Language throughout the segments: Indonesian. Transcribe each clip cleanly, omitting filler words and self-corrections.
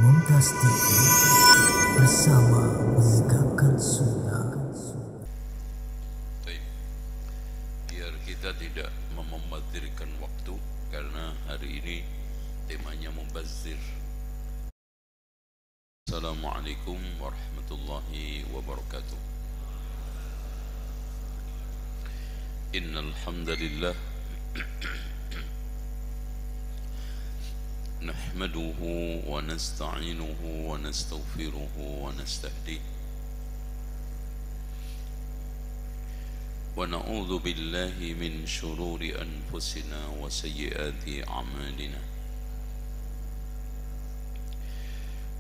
Mumtaz TV bersama menegakkan sunnah. Baik. Biar kita tidak membazirkan waktu, karena hari ini temanya mubazir. Assalamualaikum warahmatullahi wabarakatuh. Innal hamdalillah nahmaduhu wa nasta'inuhu wa nastaghfiruhu wa nastahdihi wa na'udzu billahi min shururi anfusina wa sayyiati a'malina.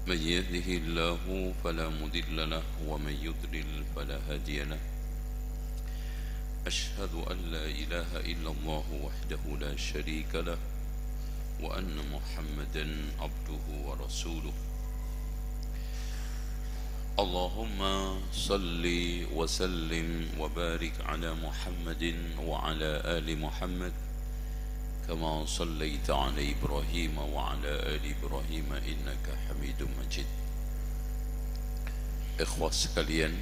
Man yahdihillahu fala mudilla lahu wa man yudlil fala hadiya lahu. Ashhadu an la ilaha illallah wahdahu la syarika lahu wa anna Muhammadan abduhu wa rasuluh. Allahumma salli wa sallim wa barik ala Muhammadin wa ala ali Muhammad kama sallaita ala Ibrahim wa ala ali Ibrahim innaka Hamidum Majid. Ikhwah sekalian,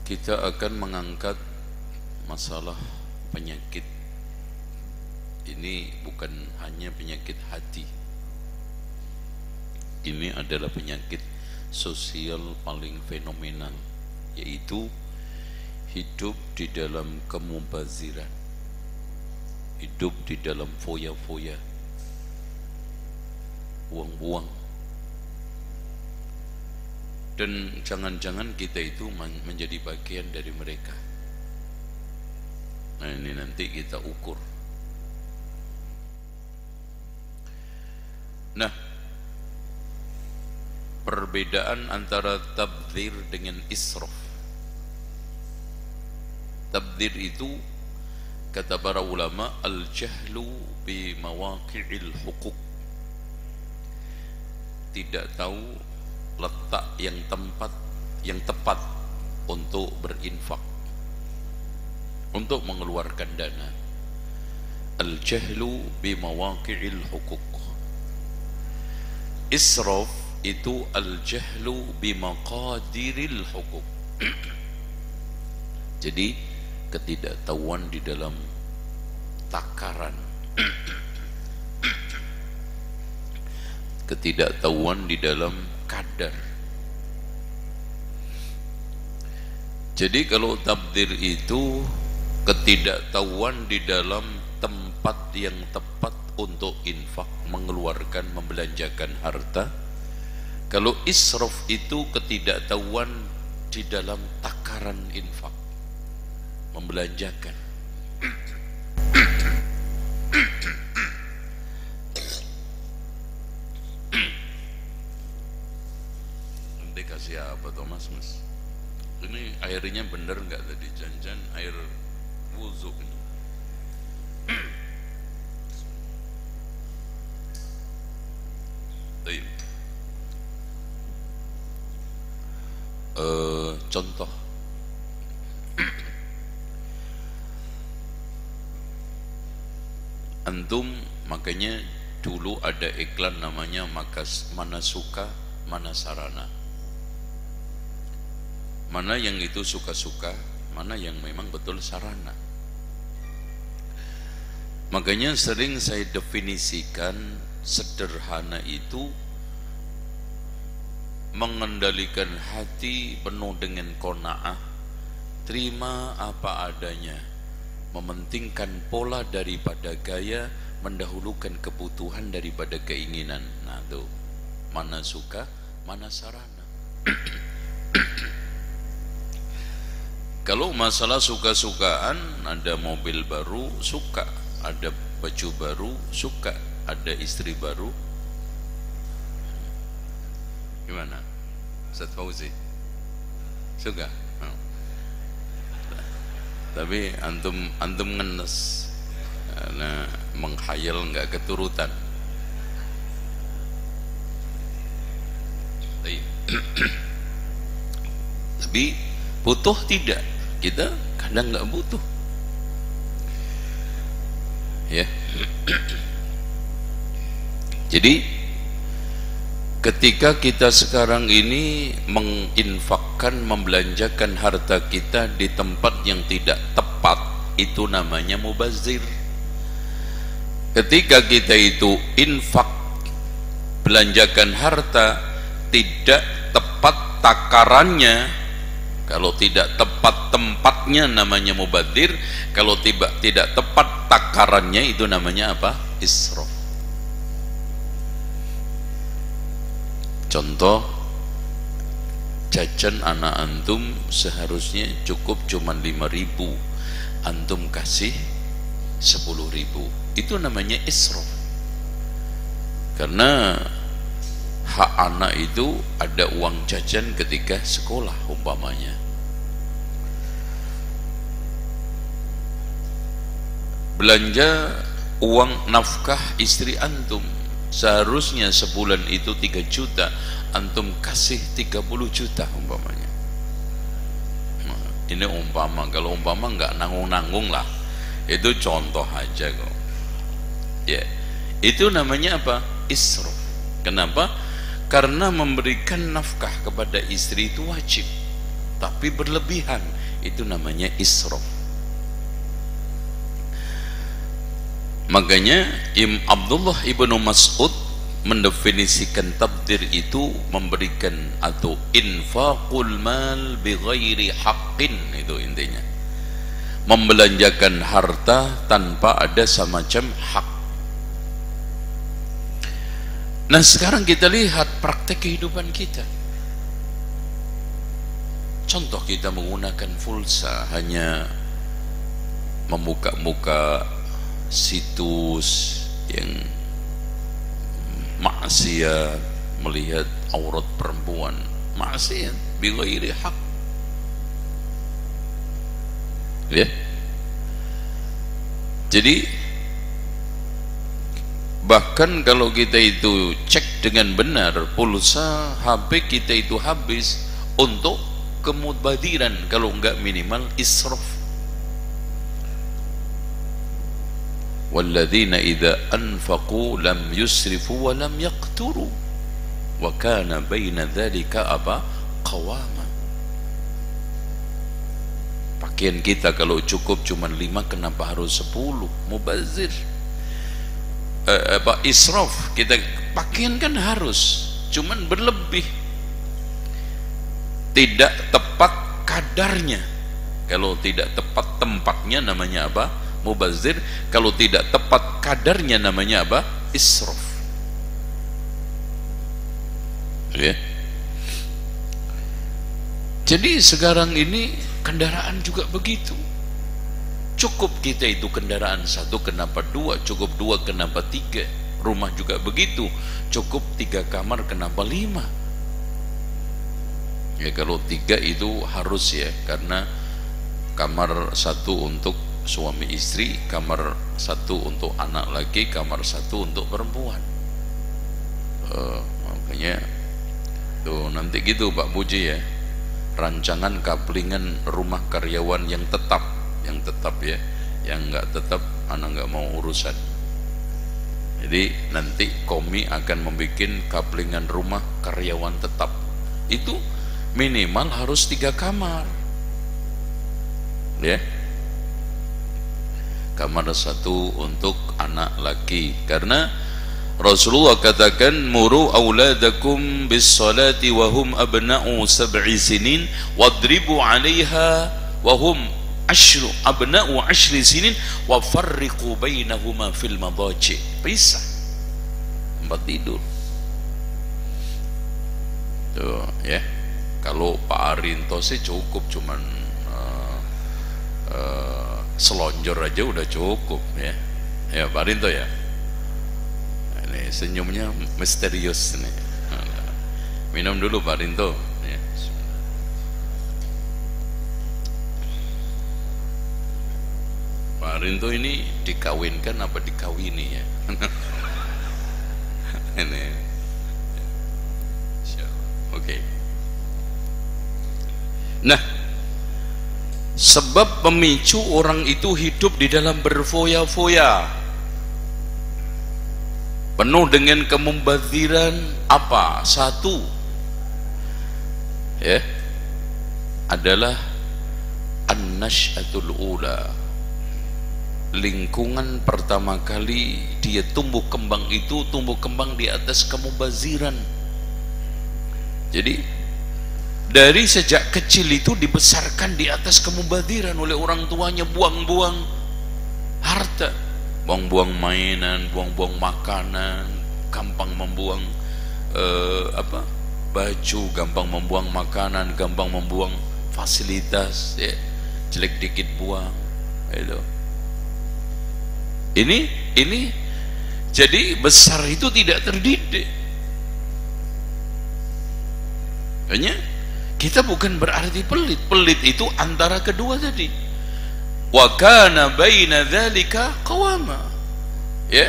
kita akan mengangkat masalah penyakit. Ini bukan hanya penyakit hati, ini adalah penyakit sosial paling fenomenal, yaitu hidup di dalam kemubaziran, hidup di dalam foya-foya, buang-buang. Dan jangan-jangan kita itu menjadi bagian dari mereka. Nah, ini nanti kita ukur. Nah, perbedaan antara tabdzir dengan israf. Tabdzir itu, kata para ulama, al-jahlu bi mawaqi'il huquq. Tidak tahu letak yang tepat untuk berinfak, untuk mengeluarkan dana. Al-jahlu bi mawaqi'il huquq. Israf itu al-jahlu bi maqadiril huquq. Jadi ketidaktahuan di dalam takaran, ketidaktahuan di dalam kadar. Jadi kalau tabdzir itu ketidaktahuan di dalam tempat yang tepat untuk infak, mengeluarkan, membelanjakan harta. Kalau israf itu ketidaktahuan di dalam takaran infak, membelanjakan. Nanti kasih apa Thomas, Mas? Ini airnya bener nggak tadi? Jangan air wudhu ini. Contoh, antum, makanya dulu ada iklan namanya mana suka mana sarana. Mana yang itu suka-suka, mana yang memang betul sarana. Makanya sering saya definisikan sederhana itu mengendalikan hati penuh dengan qanaah, terima apa adanya, mementingkan pola daripada gaya, mendahulukan kebutuhan daripada keinginan. Nah tuh, mana suka mana sarana. Kalau masalah suka-sukaan, ada mobil baru suka, ada baju baru suka, ada istri baru. Gimana? Ustaz Fauzi? Suka? Oh. Tapi antum ngenes karena menghayal nggak keturutan. Tapi butuh tidak? Kita kadang nggak butuh. Ya. Jadi Ketika kita sekarang ini menginfakkan, membelanjakan harta kita di tempat yang tidak tepat, itu namanya mubazir. Ketika kita itu infak, belanjakan harta tidak tepat takarannya, kalau tidak tepat tempatnya namanya mubazir, kalau tidak tepat takarannya itu namanya apa? Israf. Contoh, jajan anak antum seharusnya cukup cuma 5.000, antum kasih 10.000, itu namanya israf. Karena hak anak itu ada uang jajan ketika sekolah umpamanya. Belanja uang nafkah istri antum, seharusnya sebulan itu 3 juta, antum kasih 30 juta umpamanya. Nah, ini umpama, kalau umpama nggak nanggung-nanggung lah, itu contoh aja kok. Ya, itu namanya apa? Israf. Kenapa? Karena memberikan nafkah kepada istri itu wajib, tapi berlebihan, itu namanya israf. Makanya Abdullah ibnu Mas'ud mendefinisikan tabdir itu memberikan atau infaqul mal bighairi haqqin, itu intinya. Membelanjakan harta tanpa ada semacam hak. Nah, sekarang kita lihat praktek kehidupan kita. Contoh, kita menggunakan pulsa, hanya membuka-buka situs yang maksiat, melihat aurat perempuan, maksiat bighairi haq. Ya. Jadi bahkan kalau kita itu cek dengan benar, pulsa HP kita itu habis untuk kemubadiran, kalau enggak minimal israf. Walladzina idza anfaqu lam yusrifu wa lam yaqturu wa kana baina dzalika qawama. Pakaian kita kalau cukup cuma 5, kenapa harus 10? Mubazir. Israf. Kita pakaian kan harus, cuman berlebih, tidak tepat kadarnya. Kalau tidak tepat tempatnya namanya apa? Mubazir. Kalau tidak tepat kadarnya namanya apa? Israf. Ya. Jadi sekarang ini kendaraan juga begitu. Cukup kita itu kendaraan 1, kenapa 2? Cukup 2, kenapa 3? Rumah juga begitu. Cukup 3 kamar, kenapa 5? Ya, kalau 3 itu harus ya, karena kamar 1 untuk suami istri, kamar 1 untuk anak laki, kamar 1 untuk perempuan. Makanya tuh nanti gitu Pak Puji ya, rancangan kaplingan rumah karyawan yang tetap ya, yang nggak tetap anak nggak mau urusan. Jadi nanti Komi akan membuat kaplingan rumah karyawan tetap, itu minimal harus 3 kamar ya. Kamar 1 untuk anak laki, karena Rasulullah katakan muru auladakum bis salati wa hum abna'u 7 sinin wadribu 'alaiha wa hum abna'u 10 sinin wa farriqu bainahuma fil madaji. Pisah tempat tidur tuh ya. Kalau Pak Arinto sih cukup cuman selonjor aja udah cukup ya. Ya Pak Arinto ya. Ini senyumnya misterius nih. Minum dulu Pak Arinto ya. Pak Arinto ini dikawinkan apa dikawini ya? Ini oke. Nah, sebab pemicu orang itu hidup di dalam berfoya-foya. penuh dengan kemubaziran. Apa? Satu, ya, adalah an-nash'atul ula, lingkungan pertama kali dia tumbuh kembang itu tumbuh kembang di atas kemubaziran. Jadi dari sejak kecil itu dibesarkan di atas kemubaziran oleh orang tuanya, buang-buang harta, buang-buang mainan, buang-buang makanan, gampang membuang baju, gampang membuang makanan, gampang membuang fasilitas, ya, jelek dikit buang, itu. Ini jadi besar itu tidak terdidik. Hanya kita bukan berarti pelit. Pelit itu antara kedua tadi. Wa kana baina dzalika qawama. Ya.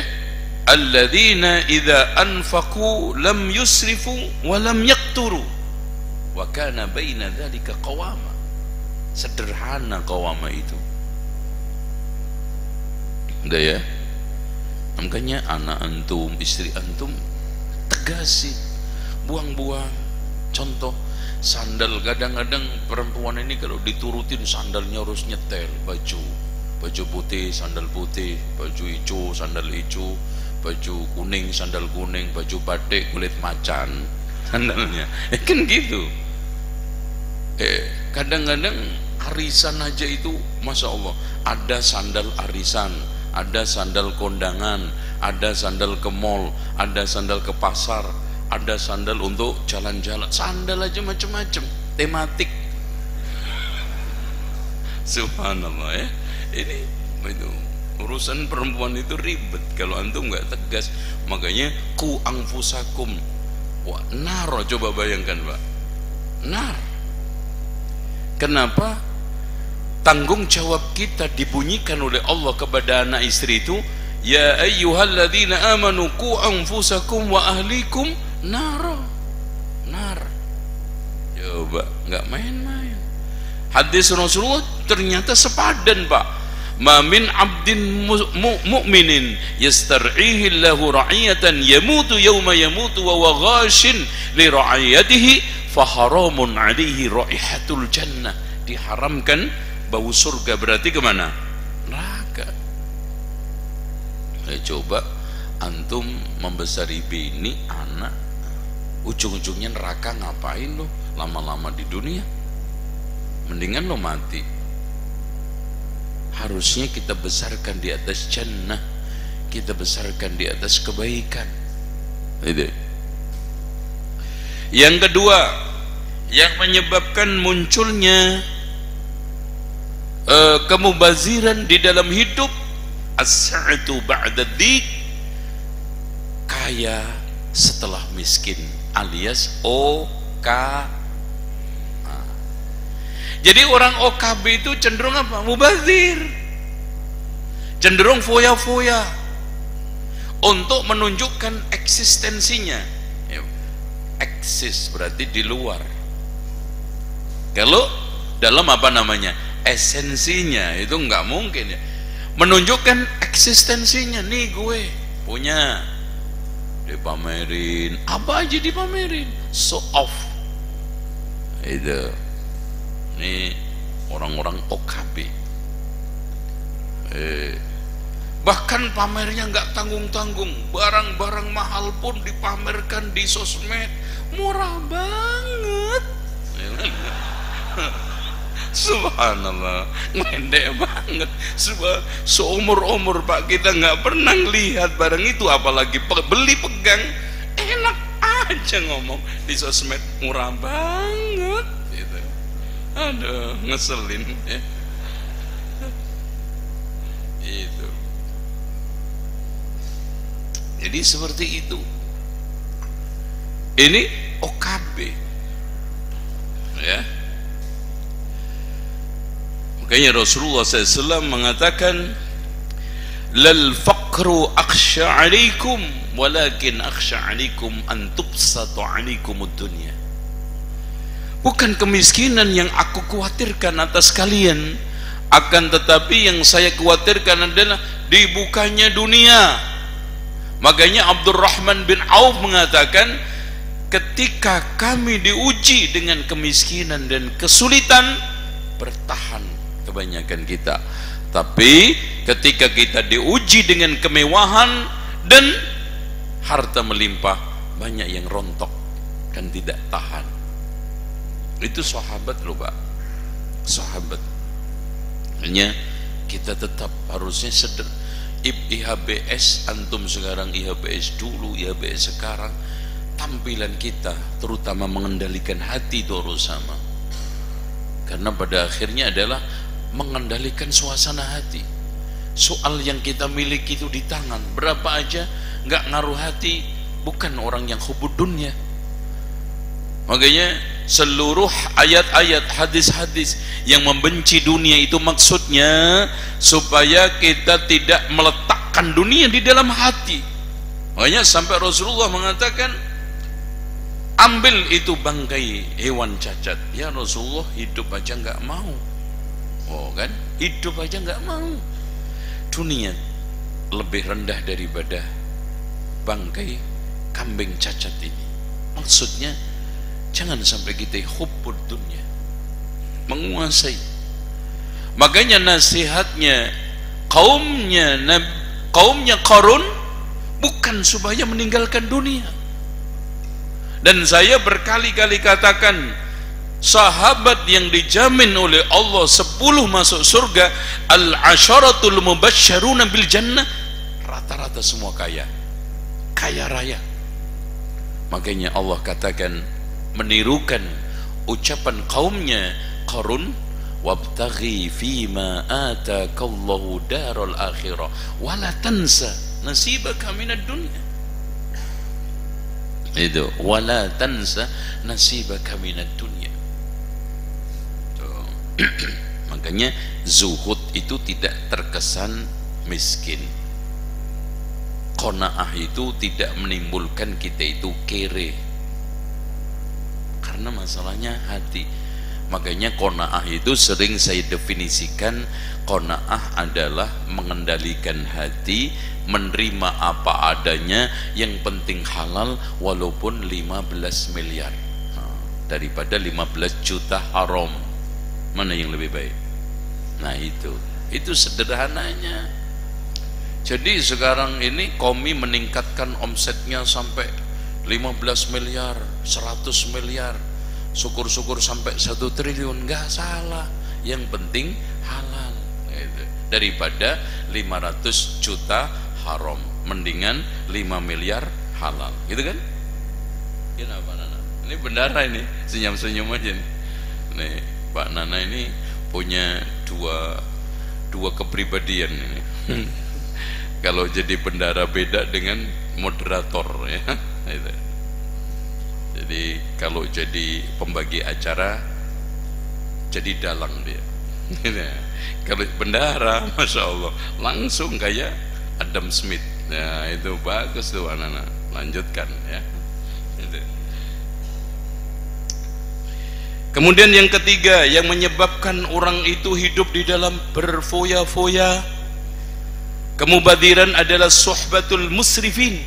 Alladzina idza anfaqu lam yusrifu wa lam yaqturu. Wa kana baina dzalika qawama. Sederhana qawama itu. Udah ya. Makanya anak antum, istri antum tegasin, buang-buang. Contoh, sandal, kadang-kadang perempuan ini kalau diturutin sandalnya harus nyetel, baju putih, sandal putih, baju hijau, sandal hijau, baju kuning, sandal kuning, baju batik kulit macan, sandalnya, kan gitu. Kadang-kadang arisan aja itu, masya Allah, ada sandal arisan, ada sandal kondangan, ada sandal ke mall, ada sandal ke pasar, ada sandal untuk jalan-jalan, sandal aja macam-macam, tematik. Subhanallah, ya. Ini itu urusan perempuan itu ribet kalau antum nggak tegas. Makanya ku anfusakum wa nar, coba bayangkan Pak, nar. Kenapa tanggung jawab kita dibunyikan oleh Allah kepada anak istri itu, ya ayyuhalladzina amanu qu anfusakum wa ahlikum nar. Coba, nggak main-main. Hadis Rasulullah ternyata sepadan Pak. Ma min abdin mu'minin yastar'ihi Allahu ra'iyatan yamutu yawma yamutu wa ghashin li ra'iyatihi faharamun 'alaihi raihatul jannah. Diharamkan bau surga, berarti kemana? Neraka. Coba antum membesari bini, anak, ujung-ujungnya neraka, ngapain lo lama-lama di dunia? Mendingan lo mati. Harusnya kita besarkan di atas jannah, kita besarkan di atas kebaikan. Itu. Yang kedua, yang menyebabkan munculnya kemubaziran di dalam hidup, as-sa'atu ba'da dik, kaya setelah miskin, alias OK. Jadi orang OKB itu cenderung apa? Mubazir, cenderung foya-foya untuk menunjukkan eksistensinya. Eksis berarti di luar. Kalau dalam apa namanya? Esensinya itu nggak mungkin ya. Menunjukkan eksistensinya, nih gue punya, dipamerin, apa aja dipamerin, show off. Itu, nih orang-orang OKB. Bahkan pamernya nggak tanggung-tanggung, barang-barang mahal pun dipamerkan di sosmed, murah banget. Subhanallah, ngedek banget. Seumur-umur Pak kita nggak pernah lihat barang itu, apalagi beli pegang, enak aja ngomong di sosmed, murah banget gitu. Aduh, ngeselin ya. Itu. Jadi seperti itu. Ini OKB ya. Makanya Rasulullah SAW mengatakan, lal faqru akhsha alaikum walakin akhsha alaikum an tubsatu alaikum dunya. Bukan kemiskinan yang aku khawatirkan atas kalian, akan tetapi yang saya khawatirkan adalah dibukanya dunia, Makanya Abdurrahman bin Auf mengatakan, ketika kami diuji dengan kemiskinan dan kesulitan, bertahan kebanyakan kita. Tapi ketika kita diuji dengan kemewahan dan harta melimpah, banyak yang rontok dan tidak tahan. Itu sahabat loh Pak, sahabat. Hanya kita tetap harusnya IHBS antum sekarang, IHBS dulu, IHBS sekarang, tampilan kita terutama mengendalikan hati itu harus sama. Karena pada akhirnya adalah mengendalikan suasana hati. Soal yang kita miliki itu di tangan, berapa aja nggak ngaruh hati, bukan orang yang hubud dunia. Makanya seluruh ayat-ayat, hadis-hadis yang membenci dunia itu maksudnya supaya kita tidak meletakkan dunia di dalam hati. Makanya sampai Rasulullah mengatakan, ambil itu bangkai hewan cacat. Ya Rasulullah, hidup aja nggak mau. Oh kan, hidup aja nggak mau. Dunia lebih rendah daripada bangkai kambing cacat ini. Maksudnya jangan sampai kita hubbud dunia, menguasai. Makanya nasihatnya kaumnya Qarun bukan supaya meninggalkan dunia. Dan saya berkali-kali katakan, sahabat yang dijamin oleh Allah 10 masuk surga, al-asharatul mubasysyaruna bil jannah, rata-rata semua kaya raya. Makanya Allah katakan, menirukan ucapan kaumnya Qarun, wabtaghi fima atakallahu daral akhirah wala tansa nasibaka minad dunya. Itu wala tansa nasibaka minad dunya. Makanya zuhud itu tidak terkesan miskin. Qanaah itu tidak menimbulkan kita itu kere, karena masalahnya hati. Makanya qanaah itu sering saya definisikan, qanaah adalah mengendalikan hati, menerima apa adanya, yang penting halal walaupun 15 miliar daripada 15 juta haram. Mana yang lebih baik? Nah itu sederhananya. Jadi sekarang ini Komi meningkatkan omsetnya sampai 15 miliar, 100 miliar, syukur-syukur sampai 1 triliun, nggak salah. Yang penting halal. Daripada 500 juta haram, mendingan 5 miliar halal, gitu kan? Gimana Pak Nana? Ini bendara ini, senyum-senyum aja nih. Nih Pak Nana ini punya dua kepribadian ini. Kalau jadi bendara beda dengan moderator ya. Jadi kalau jadi pembagi acara jadi dalang dia. Kalau bendara, masya Allah, langsung kayak Adam Smith. Ya itu bagus tuh anak-anak. Lanjutkan ya. Kemudian yang ketiga yang menyebabkan orang itu hidup di dalam berfoya-foya, kemubadiran adalah suhbatul musrifin,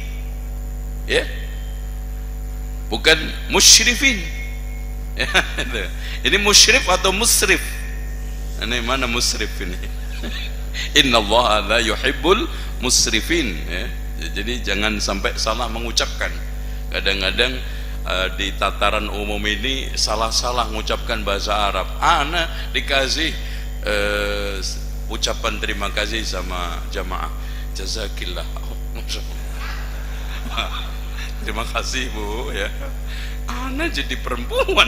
ya, bukan musyrifin. Ya, ini musyrif atau musrif? Ini mana musrif ini? Innallaha la yuhibbul musrifin. Ya. Jadi jangan sampai salah mengucapkan. Kadang-kadang di tataran umum ini salah-salah mengucapkan bahasa Arab. Ana dikasih ucapan terima kasih sama jamaah, jazakillah, terima kasih Bu ya. Ana jadi perempuan,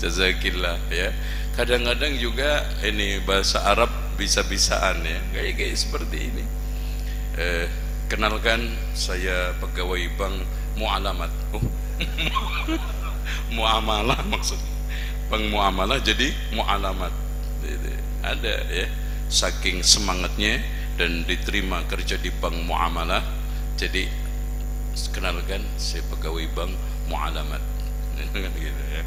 jazakillah ya. Kadang-kadang juga ini bahasa Arab bisa-bisaan ya, kayak seperti ini. Kenalkan, saya pegawai bank mu'alamat. Muamalah maksudnya, bank muamalah jadi mu'alamat. Ada ya, saking semangatnya dan diterima kerja di bank muamalah, jadi kenalkan saya pegawai bank mu'alamat. Gitu ya.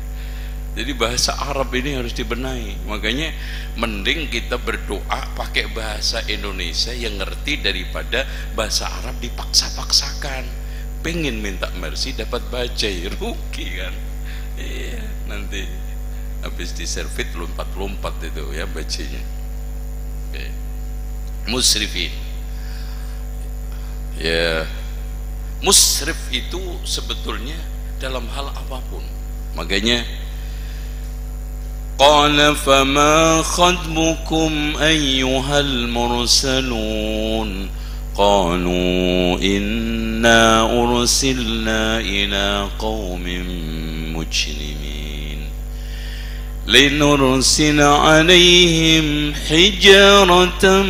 Jadi bahasa Arab ini harus dibenahi. Makanya mending kita berdoa pakai bahasa Indonesia yang ngerti daripada bahasa Arab dipaksa-paksakan. Pengen minta mercy dapat bajai, rugi kan. Iya, nanti habis diservit lompat-lompat itu ya bajainya. Oke. Musrifin. Ya, musrif itu sebetulnya dalam hal apapun. Makanya qala fama khatbukum ayyuhal mursalun qalu inna ursilna ila qaumin mujrimin linursila alaihim hijaratan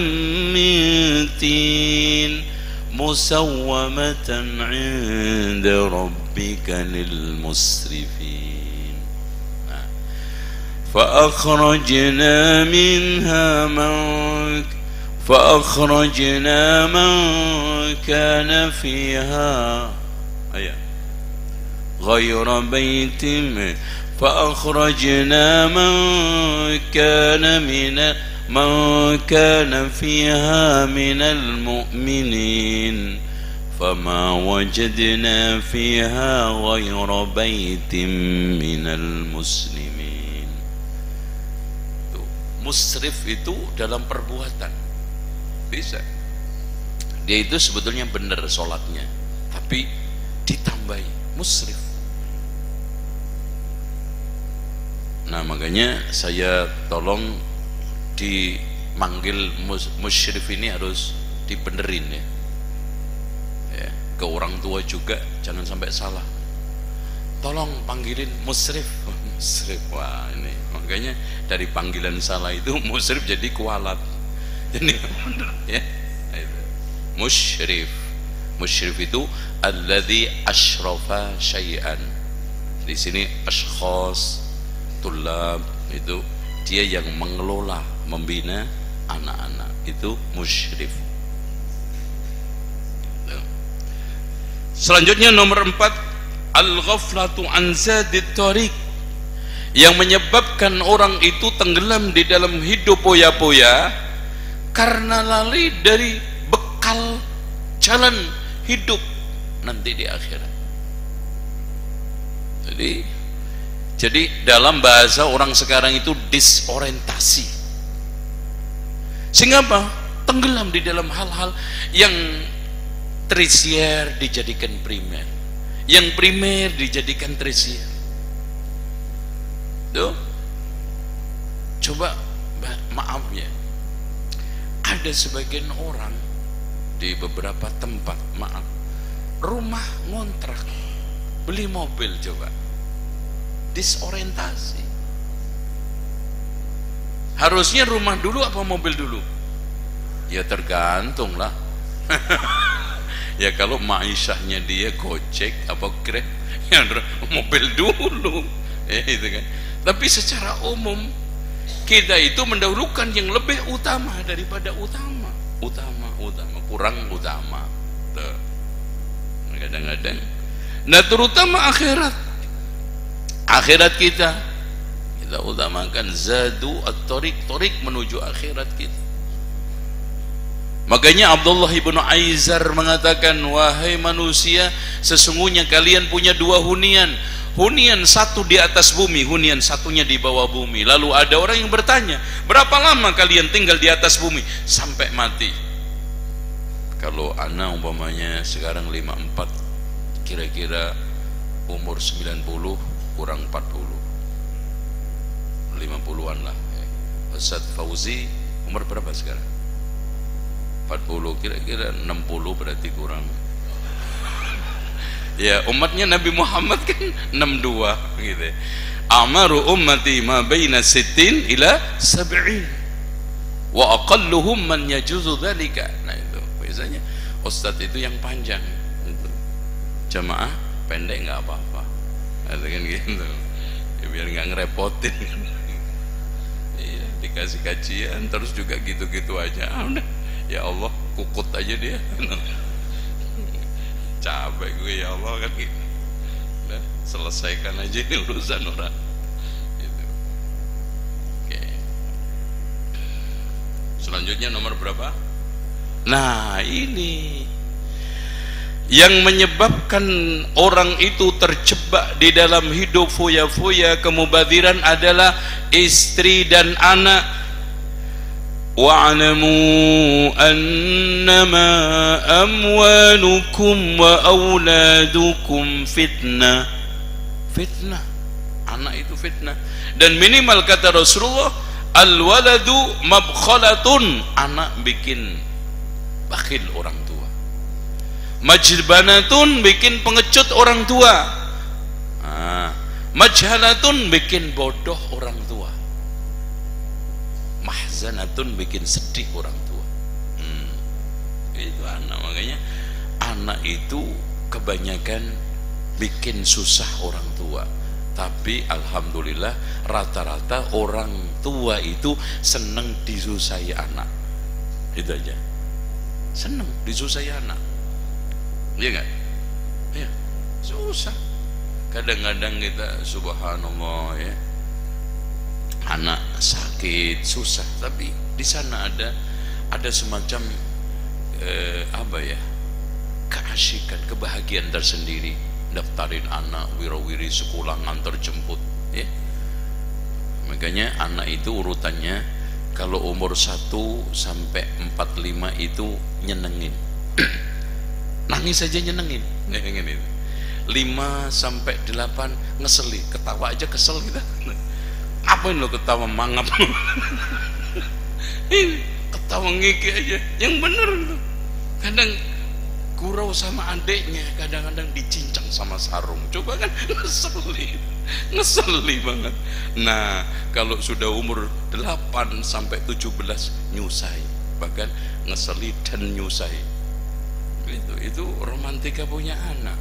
min tin musawwamatan 'inda rabbika lil musrifin. فأخرجنا من كان فيها غير بيت فأخرجنا من كان فيها من المؤمنين فما وجدنا فيها غير بيت من المسلمين. Musrif itu dalam perbuatan bisa, dia itu sebetulnya benar sholatnya tapi ditambahi musrif. Nah makanya saya tolong dimanggil musyrif ini harus dibenerin ya. Ke orang tua juga jangan sampai salah, tolong panggilin musrif. Musrif, wah ini makanya dari panggilan salah itu musrif jadi kualat. Jadi bener ya. Musyrif itu alladzi asyrafa syai'an. Di sini ashkhas tulab itu dia yang mengelola, membina anak-anak, itu musyrif. Selanjutnya nomor 4, al-ghaflatu an zadit thariq, yang menyebabkan orang itu tenggelam di dalam hidup poya-poya karena lalai dari bekal jalan hidup nanti di akhirat. Jadi dalam bahasa orang sekarang itu disorientasi, sehingga apa? Tenggelam di dalam hal-hal yang tersier dijadikan primer, yang primer dijadikan tersier. Tuh, coba maaf ya, ada sebagian orang di beberapa tempat, maaf, rumah ngontrak, beli mobil, coba disorientasi. Harusnya rumah dulu apa mobil dulu? Ya tergantung lah. Ya kalau maishahnya dia Gojek apa Grab, ya mobil dulu, itu kan. Tapi secara umum kita itu mendahulukan yang lebih utama daripada utama, kurang utama. Kadang-kadang, nah terutama akhirat kita utamakan zadu at-thariq menuju akhirat kita. Makanya Abdullah ibn Aizar mengatakan, wahai manusia, sesungguhnya kalian punya dua hunian, hunian satu di atas bumi, hunian satunya di bawah bumi. Lalu ada orang yang bertanya, berapa lama kalian tinggal di atas bumi? Sampai mati. Kalau anak umpamanya sekarang 54, kira-kira umur 90 kurang 40, 50-an lah. Ustaz Fauzi umur berapa sekarang? 40, kira-kira 60 berarti kurang. Ya, umatnya Nabi Muhammad kan 62 gitu. Amaru ummati ma baina 60 ila 70 wa aqalluhum man yajuzu dzalika. Nah itu biasanya ustaz itu yang panjang itu. Jamaah pendek enggak apa-apa. Ada kan gitu. Ya, biar enggak ngerepotin. Iya, dikasih kajian terus juga gitu-gitu aja. Udah, ya Allah, kukut aja dia. Capek gue ya Allah kan gitu. Nah, selesaikan aja ini urusan orang. Selanjutnya nomor berapa? Nah, ini yang menyebabkan orang itu terjebak di dalam hidup foya-foya kemubadziran adalah istri dan anak. Wa'lamu annama amwalukum wa auladukum fitnah. Fitnah, anak itu fitnah. Dan minimal kata Rasulullah, al-waladu mabkhalatun, anak bikin bakhil orang tua. Majbanatun, bikin pengecut orang tua. Majhalatun, bikin bodoh orang tua. Mahzanatun, bikin sedih orang tua. Itu anak. Makanya anak itu kebanyakan bikin susah orang tua. Tapi alhamdulillah rata-rata orang tua itu senang disusahi anak. Itu aja, senang disusahi anak. Iya gak? Ya, susah. Kadang-kadang kita subhanallah ya, anak sakit susah, tapi di sana ada semacam keasyikan, kebahagiaan tersendiri. Daftarin anak wirawiri sekolah, ngantar jemput ya. Makanya anak itu urutannya kalau umur 1 sampai 45 itu nyenengin. Nangis aja nyenengin. 5 sampai 8 ngeseli, ketawa aja kesel kita. Apain lo ketawa mangap? Ketawa ngiki aja. Yang bener itu. Kadang gurau sama adeknya, kadang-kadang dicincang sama sarung. Coba kan ngeseli banget. Nah, kalau sudah umur 8 sampai 17 nyusai, bahkan ngeseli dan nyusai. Itu romantika punya anak.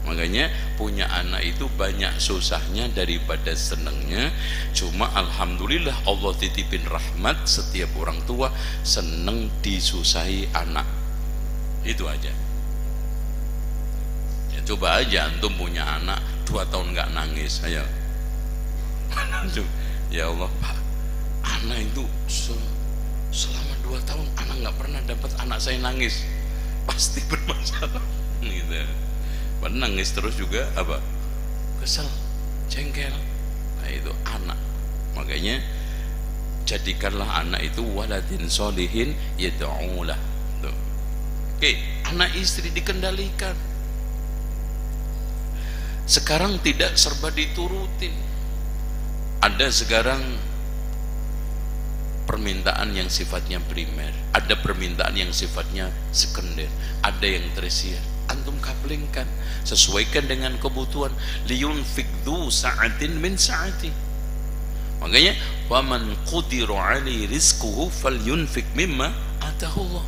Makanya punya anak itu banyak susahnya daripada senengnya. Cuma alhamdulillah Allah titipin rahmat, setiap orang tua seneng disusahi anak. Itu aja. Ya, coba aja antum punya anak 2 tahun nggak nangis, ayo. Ya Allah Pak, anak itu selama 2 tahun anak nggak pernah dapat anak saya nangis, pasti bermasalah. Gitu. Nangis terus juga apa? Kesel, jengkel. Nah itu anak. Makanya jadikanlah anak itu waladin solihin yad'ulah. Oke, anak istri dikendalikan. Sekarang tidak serba diturutin. Ada sekarang permintaan yang sifatnya primer, ada permintaan yang sifatnya sekunder, ada yang tersier. Antum kaplingkan, sesuaikan dengan kebutuhan. Liyunfik dzu sa'atin min sa'ati. Makanya waman qudira 'alaihi rizquhu falyunfik mimma atahullah.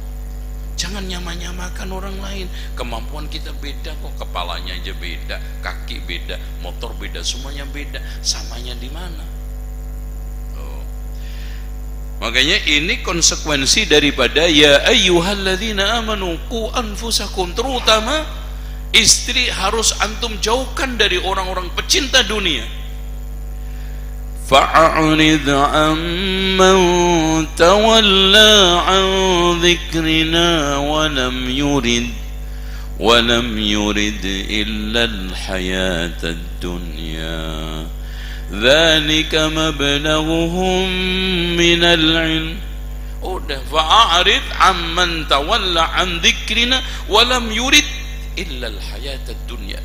Jangan nyama-nyamakan orang lain. Kemampuan kita beda kok, kepalanya aja beda, kaki beda, motor beda, semuanya beda. Samanya di mana? Makanya ini konsekuensi daripada ya ayyuhalladzina amanu qu anfusakum, terutama istri harus antum jauhkan dari orang-orang pecinta dunia. Fa'arid amman tawalla an dzikrina wa lam yurid illa al-hayata ad-dunya. Dzalika mablaghuhum minal ilm. Udah, fa'arid amman tawalla an dzikrina wa lam yurid illa al-hayatad dunya.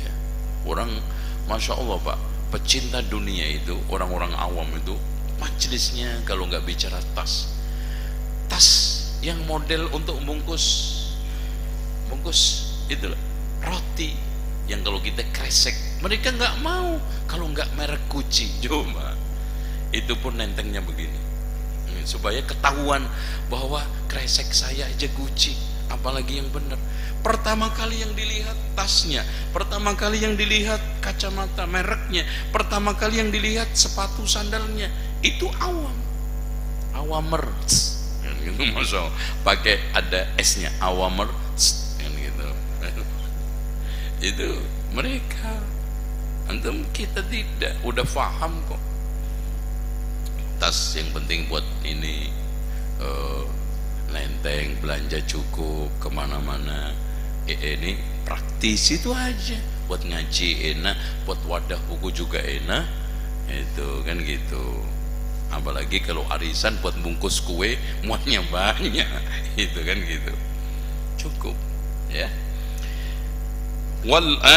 Ya. Orang Masya Allah Pak, pecinta dunia itu, orang-orang awam itu majelisnya kalau nggak bicara tas yang model untuk bungkus itu roti, yang kalau kita kresek mereka nggak mau kalau nggak merek Gucci. Cuma itu pun nentengnya begini supaya ketahuan bahwa kresek saya aja Gucci, apalagi yang benar. Pertama kali yang dilihat tasnya, pertama kali yang dilihat kacamata mereknya, pertama kali yang dilihat sepatu sandalnya. Itu awamer gitu, masya Allah, pakai ada S-nya, awamer gitu. Itu mereka. Antum kita tidak, udah paham kok. tas, yang penting buat ini nenteng, belanja cukup kemana-mana. Ini praktis itu aja, buat ngaji enak, buat wadah buku juga enak, itu kan gitu. Apalagi kalau arisan buat bungkus kue muatnya banyak, itu kan gitu, cukup ya.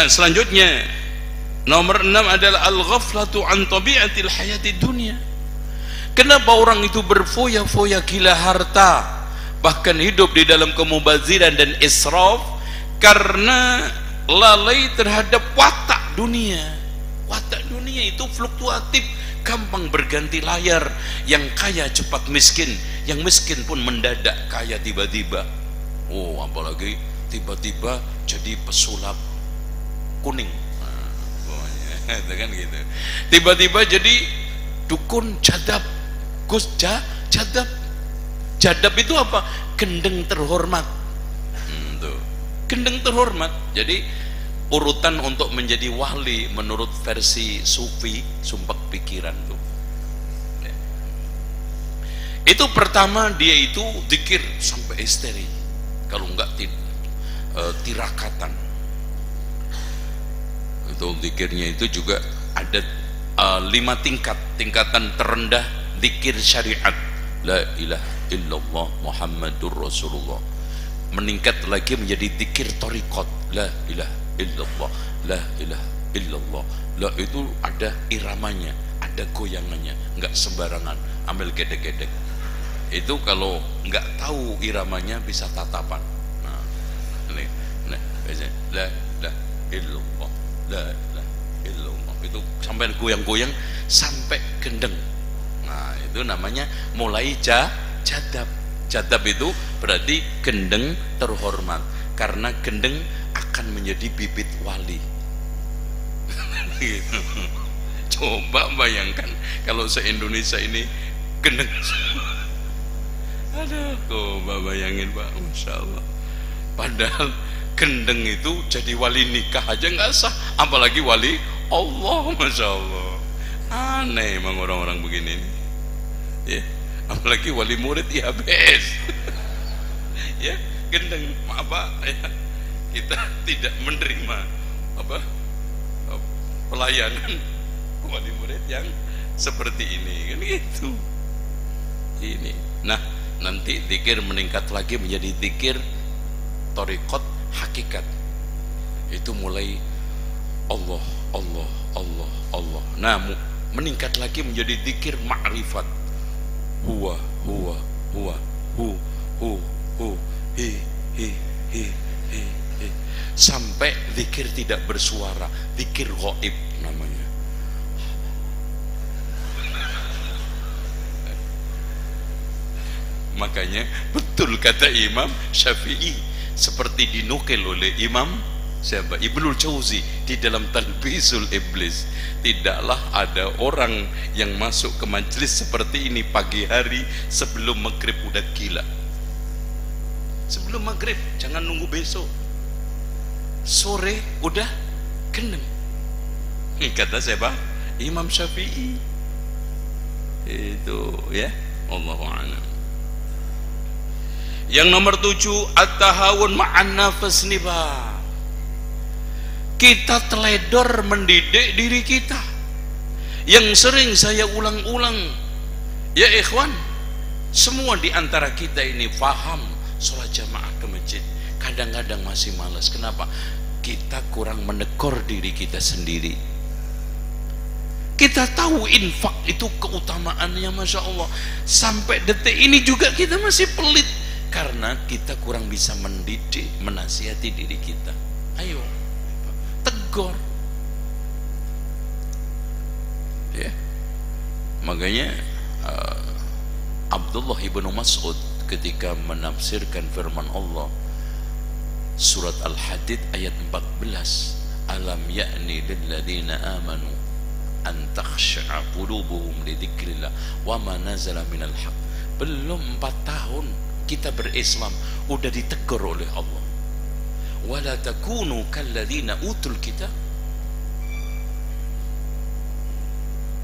Selanjutnya nomor 6 adalah al-ghaflatu an tabi'atil hayati dunia. Kenapa orang itu berfoya-foya gila harta, bahkan hidup di dalam kemubaziran dan israf? Karena lalai terhadap watak dunia. Watak dunia itu fluktuatif, gampang berganti layar. Yang kaya cepat miskin, yang miskin pun mendadak kaya tiba-tiba. Oh, apalagi tiba-tiba jadi pesulap kuning, itu kan gitu. Tiba-tiba jadi dukun jadab, Gus jadab. Jadab itu apa? Gendeng terhormat. Tuh. Gendeng terhormat. Jadi urutan untuk menjadi wali menurut versi sufi, sumpah pikiran tuh. Itu pertama, dia itu zikir sampai histeri. Kalau enggak tirakatan. Itu zikirnya itu juga ada 5 tingkat. Tingkatan terendah zikir syariat, la ilaha illallah Muhammadur Rasulullah. Meningkat lagi menjadi zikir thariqat, la ilaha illallah, la ilaha illallah. La itu ada iramanya, ada goyangannya, enggak sembarangan ambil gedek-gedek. Itu kalau enggak tahu iramanya bisa tatapan. Nah, ini la ilaha illallah, la ilaha illallah, itu sampai goyang-goyang sampai gendeng. Nah, itu namanya mulai jadab. Jadab itu berarti gendeng terhormat, karena gendeng akan menjadi bibit wali. Gitu. Coba bayangkan kalau se-Indonesia ini gendeng. Aduh, coba bayangin Pak, Masya Allah. Padahal gendeng itu jadi wali nikah aja nggak sah, apalagi wali Allah. Masya Allah, aneh emang orang-orang begini nih ya. Apalagi wali murid ya bes. Ya gendeng apa ya, kita tidak menerima apa pelayanan wali murid yang seperti ini kan gitu. Ini nah, nanti zikir meningkat lagi menjadi zikir thariqat hakikat. Itu mulai Allah Allah Allah Allah. Nah, meningkat lagi menjadi zikir ma'rifat, huwa huwa huwa hu hi hi hi hi hi, sampai zikir tidak bersuara, zikir ghaib namanya. Makanya betul kata Imam Syafi'i, seperti dinukil oleh Imam siapa? Ibnul Jauzi di dalam Talbisul Iblis, tidaklah ada orang yang masuk ke majelis seperti ini pagi hari sebelum maghrib udah gila. Sebelum maghrib, jangan nunggu besok, sore udah gendeng. Kata siapa? Imam Syafi'i. Itu ya, Allahu a'lam. Yang nomor 7, at-tahawun ma'an nafas nibah. Kita teledor mendidik diri kita. Yang sering saya ulang-ulang, ya ikhwan, semua di antara kita ini faham sholat jamaah ke masjid, kadang-kadang masih malas. Kenapa? Kita kurang menegur diri kita sendiri. Kita tahu infak itu keutamaannya, Masya Allah. Sampai detik ini juga kita masih pelit, karena kita kurang bisa mendidik, menasihati diri kita. Ayo tegur ya. Makanya Abdullah ibnu Mas'ud ketika menafsirkan firman Allah surat Al-Hadid ayat 14, alam ya'ni lilladzina amanu an takhsha'a qulubuhum li dzikrillah wa ma nazala minal haq. Belum 4 tahun kita berislam udah ditegur oleh Allah, wala takunu kalladzina utul kitab.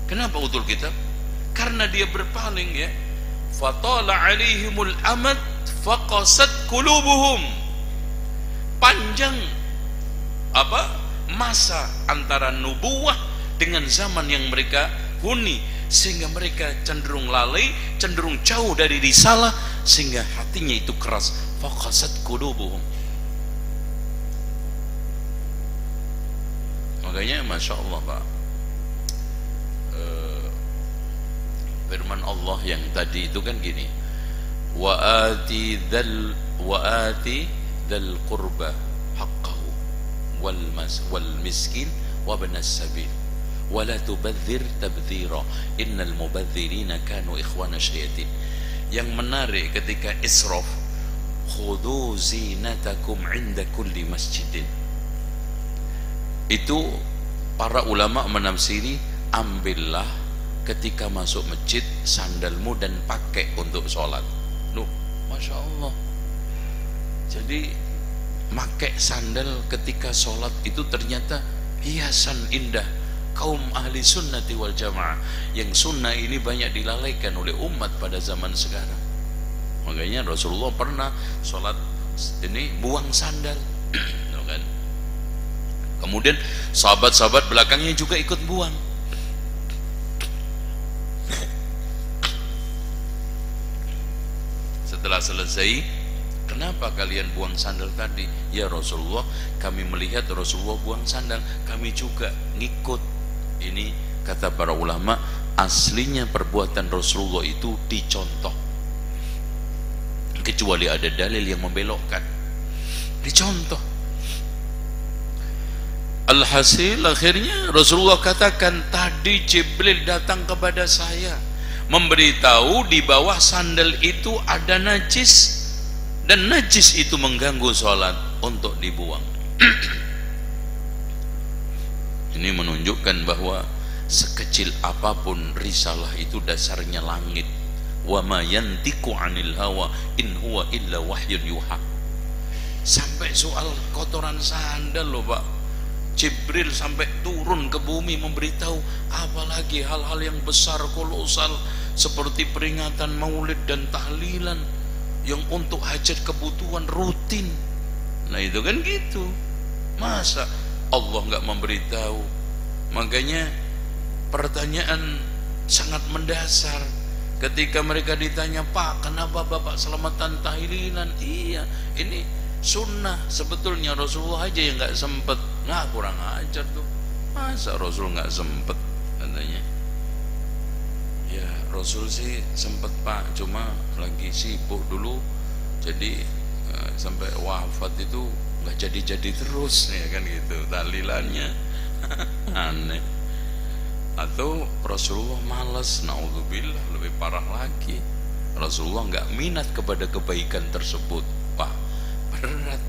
Kenapa utul kitab? karena dia berpaling ya, fatala alaihimul amad faqasat qulubuhum, panjang masa antara nubuwah dengan zaman yang mereka huni, sehingga mereka cenderung lalai, cenderung jauh dari risalah, sehingga hatinya itu keras. Faqasat qulubuhum. Makanya Masya Allah Pak, firman Allah yang tadi itu kan gini, wa ati dzal qurba haqqahu wal miskin wa ibnas sabil wa la tubadzir tabdzira innal mubadzirina kanu ikhwana syayatin. Yang menarik ketika israf, khudhu zinatakum inda kulli masjidin, itu para ulama menafsiri, ambillah ketika masuk masjid sandalmu dan pakai untuk sholat. Loh, Masya Allah. Jadi pakai sandal ketika sholat itu ternyata hiasan indah kaum ahli sunnati wal jamaah. Yang sunnah ini banyak dilalaikan oleh umat pada zaman sekarang. Makanya Rasulullah pernah sholat ini buang sandal. Kan? Kemudian sahabat-sahabat belakangnya juga ikut buang. Setelah selesai, kenapa kalian buang sandal tadi? Ya Rasulullah, kami melihat Rasulullah buang sandal, kami juga ngikut. Ini kata para ulama, aslinya perbuatan Rasulullah itu dicontoh, kecuali ada dalil yang membelokkan. Dicontoh. Alhasil akhirnya Rasulullah katakan, tadi Jibril datang kepada saya memberitahu di bawah sandal itu ada najis, dan najis itu mengganggu sholat, untuk dibuang. Ini menunjukkan bahwa sekecil apapun risalah itu dasarnya langit. Wa ma yantiqu 'anil hawa in huwa illa wahyun yuha. Sampai soal kotoran sandal loh Pak, Jibril sampai turun ke bumi memberitahu, apalagi hal-hal yang besar kolosal seperti peringatan maulid dan tahlilan yang untuk hajat kebutuhan rutin. Nah itu kan gitu, masa Allah nggak memberitahu? Makanya pertanyaan sangat mendasar ketika mereka ditanya, Pak, kenapa Bapak selamatan tahlilan? Iya, ini sunnah sebetulnya, Rasulullah aja yang nggak sempet. Nah kurang ajar tuh, masa Rasul nggak sempet katanya. Ya Rasul sih sempet Pak, cuma lagi sibuk dulu, jadi sampai wafat itu nggak jadi terus ya kan gitu tahlilannya. Aneh. Atau Rasulullah malas, naudzubillah, lebih parah lagi, Rasulullah nggak minat kepada kebaikan tersebut. Wah berat.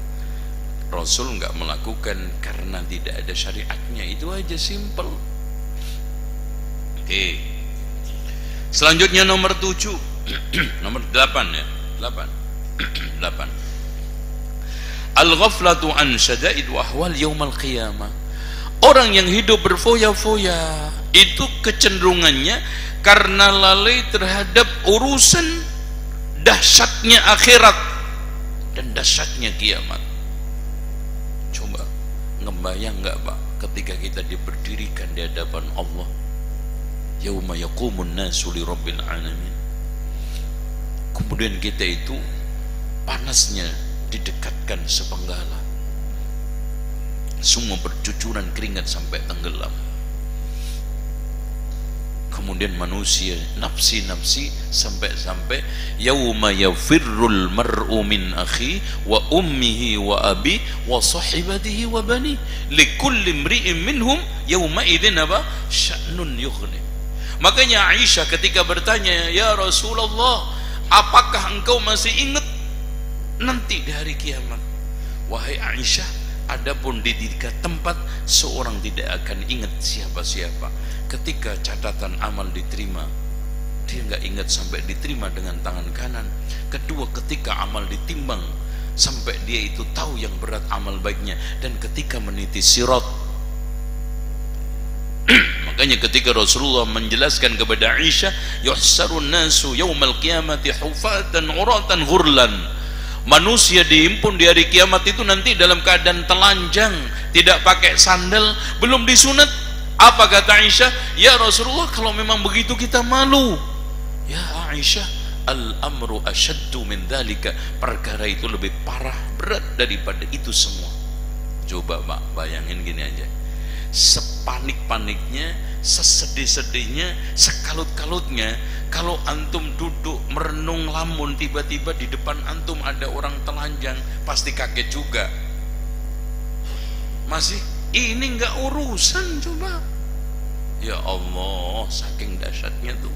Rasul nggak melakukan karena tidak ada syariatnya, itu aja, simple. Oke. Selanjutnya nomor 7 nomor 8 ya, 8 al-ghaflatu an syada'id wa ahwal yaumil qiyamah. Orang yang hidup berfoya-foya itu kecenderungannya karena lalai terhadap urusan dahsyatnya akhirat dan dahsyatnya kiamat. Coba ngebayang nggak Pak, ketika kita diberdirikan di hadapan Allah, yauma yaqumun nasu li rabbil alamin, kemudian kita itu panasnya didekatkan sepenggala, semua bercucuran keringat sampai tenggelam. Kemudian manusia nafsi-nafsi, sampai yauma yafirrul mar'u min akhi wa ummihi wa abi wa sahibatihi wa bani likulli imri'in minhum yauma idzin sya'nun yughni. Makanya Aisyah ketika bertanya, ya Rasulullah, apakah engkau masih ingat nanti di hari kiamat? Wahai Aisyah, adapun di tiga tempat seorang tidak akan ingat siapa-siapa. Ketika catatan amal diterima, dia nggak ingat sampai diterima dengan tangan kanan. Kedua, ketika amal ditimbang sampai dia itu tahu yang berat amal baiknya. Dan ketika meniti sirat, maka Makanya ketika Rasulullah menjelaskan kepada Aisyah, yuhsarun nasu yaumal qiyamati hufatan uratan ghurlan, manusia dihimpun di hari kiamat itu nanti dalam keadaan telanjang, tidak pakai sandal, belum disunat. Apa kata Aisyah? Ya Rasulullah, kalau memang begitu kita malu. Ya Aisyah, al-amru asyaddu min dzalika, perkara itu lebih parah, berat daripada itu semua. Coba Pak, bayangin gini aja, sepanik-paniknya, sesedih-sedihnya, sekalut-kalutnya, kalau antum duduk merenung lamun, tiba-tiba di depan antum ada orang telanjang, pasti kaget juga. Masih ini nggak urusan, coba. Ya Allah, saking dahsyatnya tuh.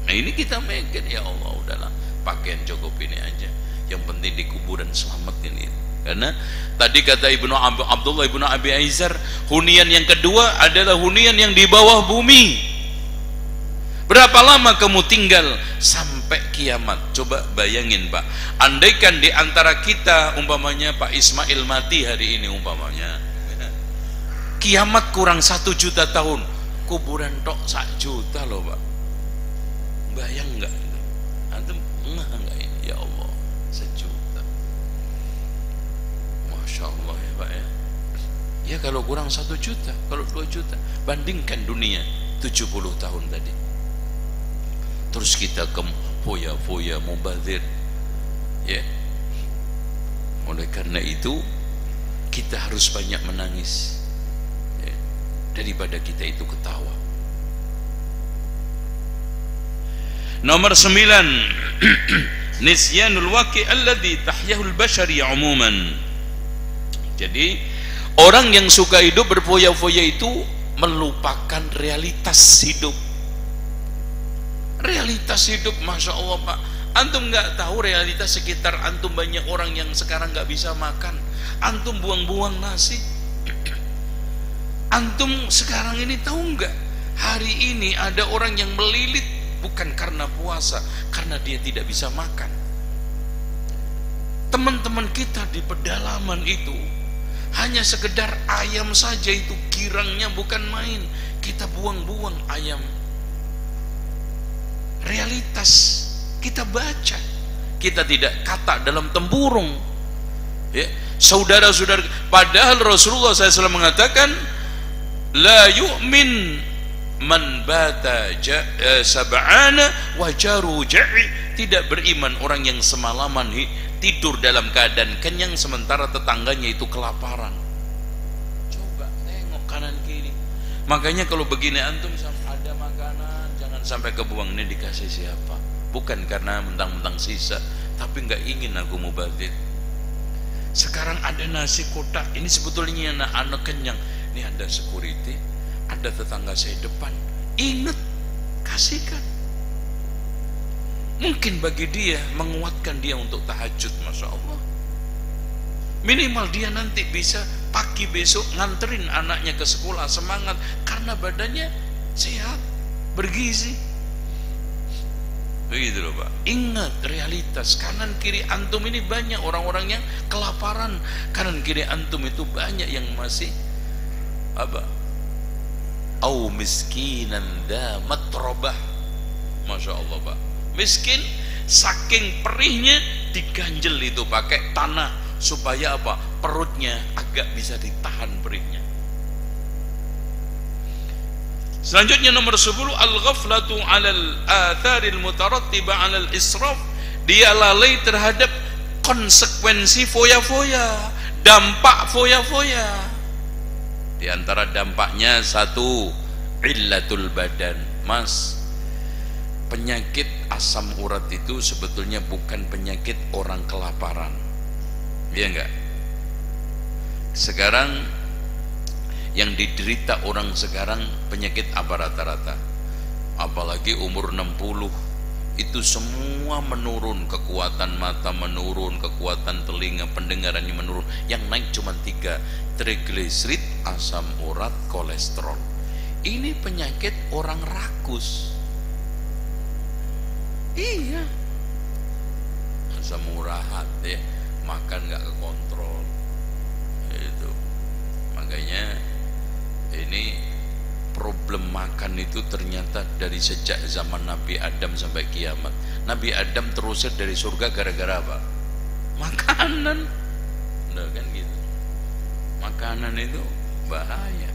Nah ini kita mikir, ya Allah, udahlah, pakaian cukup ini aja, yang penting di kuburan selamat ini. Karena tadi kata Abdullah ibnu Abi Aizar, hunian yang kedua adalah hunian yang di bawah bumi. Berapa lama kamu tinggal? Sampai kiamat. Coba bayangin Pak, andaikan di antara kita umpamanya Pak Ismail mati hari ini umpamanya, kiamat kurang 1 juta tahun, kuburan tok 1 juta loh Pak. Bayang nggak? Antum nggak ini? Ya Allah, 1 juta. Masya Allah ya Pak ya. Ya kalau kurang 1 juta, kalau 2 juta, bandingkan dunia 70 tahun tadi. Terus kita ke foya-foya, mubazir, ya. Oleh karena itu kita harus banyak menangis, ya, daripada kita itu ketawa. Nomor 9, nisyanul waqi' alladhi tahyahul bashari umuman. Jadi orang yang suka hidup berfoya-foya itu melupakan realitas hidup. Realitas hidup, Masya Allah Pak, antum nggak tahu realitas sekitar antum, banyak orang yang sekarang nggak bisa makan, antum buang-buang nasi. Antum sekarang ini tahu nggak, hari ini ada orang yang melilit bukan karena puasa, karena dia tidak bisa makan. Teman-teman kita di pedalaman itu hanya sekedar ayam saja, itu girangnya bukan main, kita buang-buang ayam. Realitas kita baca, kita tidak kata dalam tempurung, ya saudara-saudara. Padahal Rasulullah SAW mengatakan, la yu'min man bata sab'ana wa jaru ja'i, tidak beriman orang yang semalaman tidur dalam keadaan kenyang sementara tetangganya itu kelaparan. Coba tengok kanan kiri. Makanya kalau begini antum ada makanan, jangan sampai kebuang. Ini dikasih siapa? Bukan karena mentang-mentang sisa, tapi nggak ingin aku mubazir. Sekarang ada nasi kotak, ini sebetulnya anak kenyang. Ini ada security, ada tetangga saya depan, ingat, kasihkan. Mungkin bagi dia menguatkan dia untuk tahajud, Masya Allah. Minimal dia nanti bisa pagi besok nganterin anaknya ke sekolah, semangat karena badannya sehat, bergizi. Begitu loh Pak. Ingat realitas, kanan kiri antum ini banyak orang-orang yang kelaparan, kanan kiri antum itu banyak yang masih apa? Au miskinan dha matrabah. Masya Allah Pak. Miskin saking perihnya diganjel itu pakai tanah supaya apa? Perutnya agak bisa ditahan perihnya. Selanjutnya nomor 10, al-ghaflatu 'alal atharil mutarattiba 'alal israf. Dia lalai terhadap konsekuensi foya-foya, dampak foya-foya. Di antara dampaknya satu, illatul badan. Mas, penyakit asam urat itu sebetulnya bukan penyakit orang kelaparan. Iya enggak? Sekarang yang diderita orang sekarang penyakit apa rata-rata? Apalagi umur 60, itu semua menurun, kekuatan mata menurun, kekuatan telinga, pendengarannya menurun. Yang naik cuma 3, trigliserid, asam urat, kolesterol. Ini penyakit orang rakus. Iya, asam urat ya, makan nggak kekontrol itu. Makanya ini problem problem makan itu ternyata dari sejak zaman Nabi Adam sampai kiamat. Nabi Adam terusir dari surga gara-gara apa? Makanan. Udah kan gitu. Makanan itu bahaya.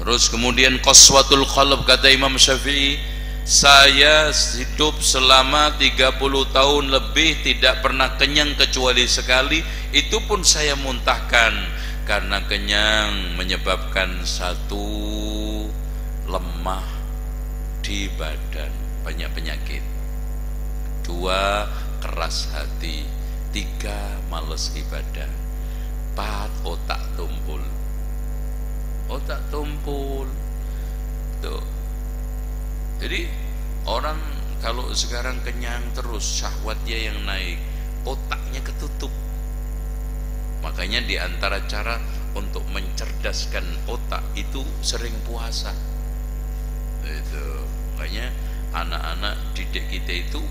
Terus kemudian qaswatul qalb, kata Imam Syafi'i, saya hidup selama 30 tahun lebih tidak pernah kenyang kecuali sekali, itu pun saya muntahkan karena kenyang menyebabkan satu, lemah di badan, banyak penyakit. 2, keras hati. 3, males ibadah. 4, otak tumpul. Otak tumpul tuh. Jadi orang kalau sekarang kenyang terus, syahwatnya yang naik, otaknya ketutup. Makanya di antara cara untuk mencerdaskan otak itu sering puasa. Itu makanya anak-anak didik kita itu,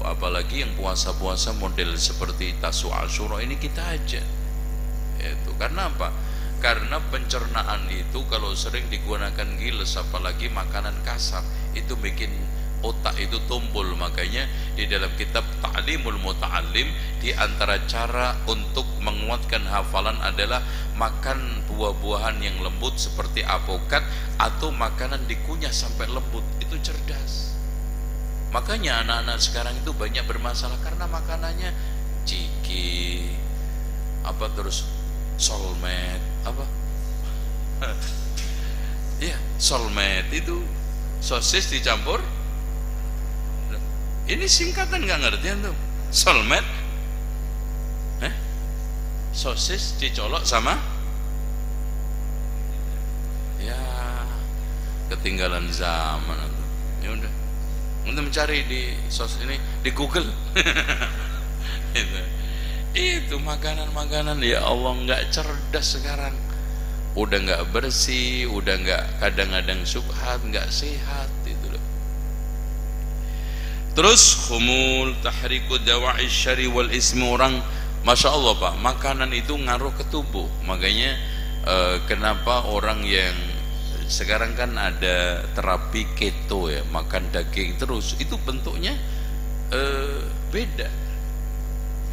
apalagi yang puasa-puasa model seperti Tasu'a Asyura ini, kita aja. Itu karena apa? Karena pencernaan itu kalau sering digunakan giles, apalagi makanan kasar, itu bikin otak itu tumpul. Makanya di dalam kitab Ta'limul Muta'allim, di antara cara untuk menguatkan hafalan adalah makan buah-buahan yang lembut seperti avokat, atau makanan dikunyah sampai lembut. Itu cerdas. Makanya anak-anak sekarang itu banyak bermasalah karena makanannya ciki, terus solmed, iya, solmed itu sosis dicampur. Ini singkatan nggak ngerti antum? Solmed, sosis dicolok sama, ya ketinggalan zaman antum. Ya udah, untuk mencari di ini di Google. Itu makanan-makanan, ya Allah, nggak cerdas sekarang, udah nggak bersih, udah nggak, kadang-kadang syubhat, nggak sehat itu loh. Terus khumul tahriku dawa'i syari wal ismi, orang masya Allah Pak, makanan itu ngaruh ke tubuh. Makanya kenapa orang yang sekarang kan ada terapi keto ya, makan daging terus, itu bentuknya beda.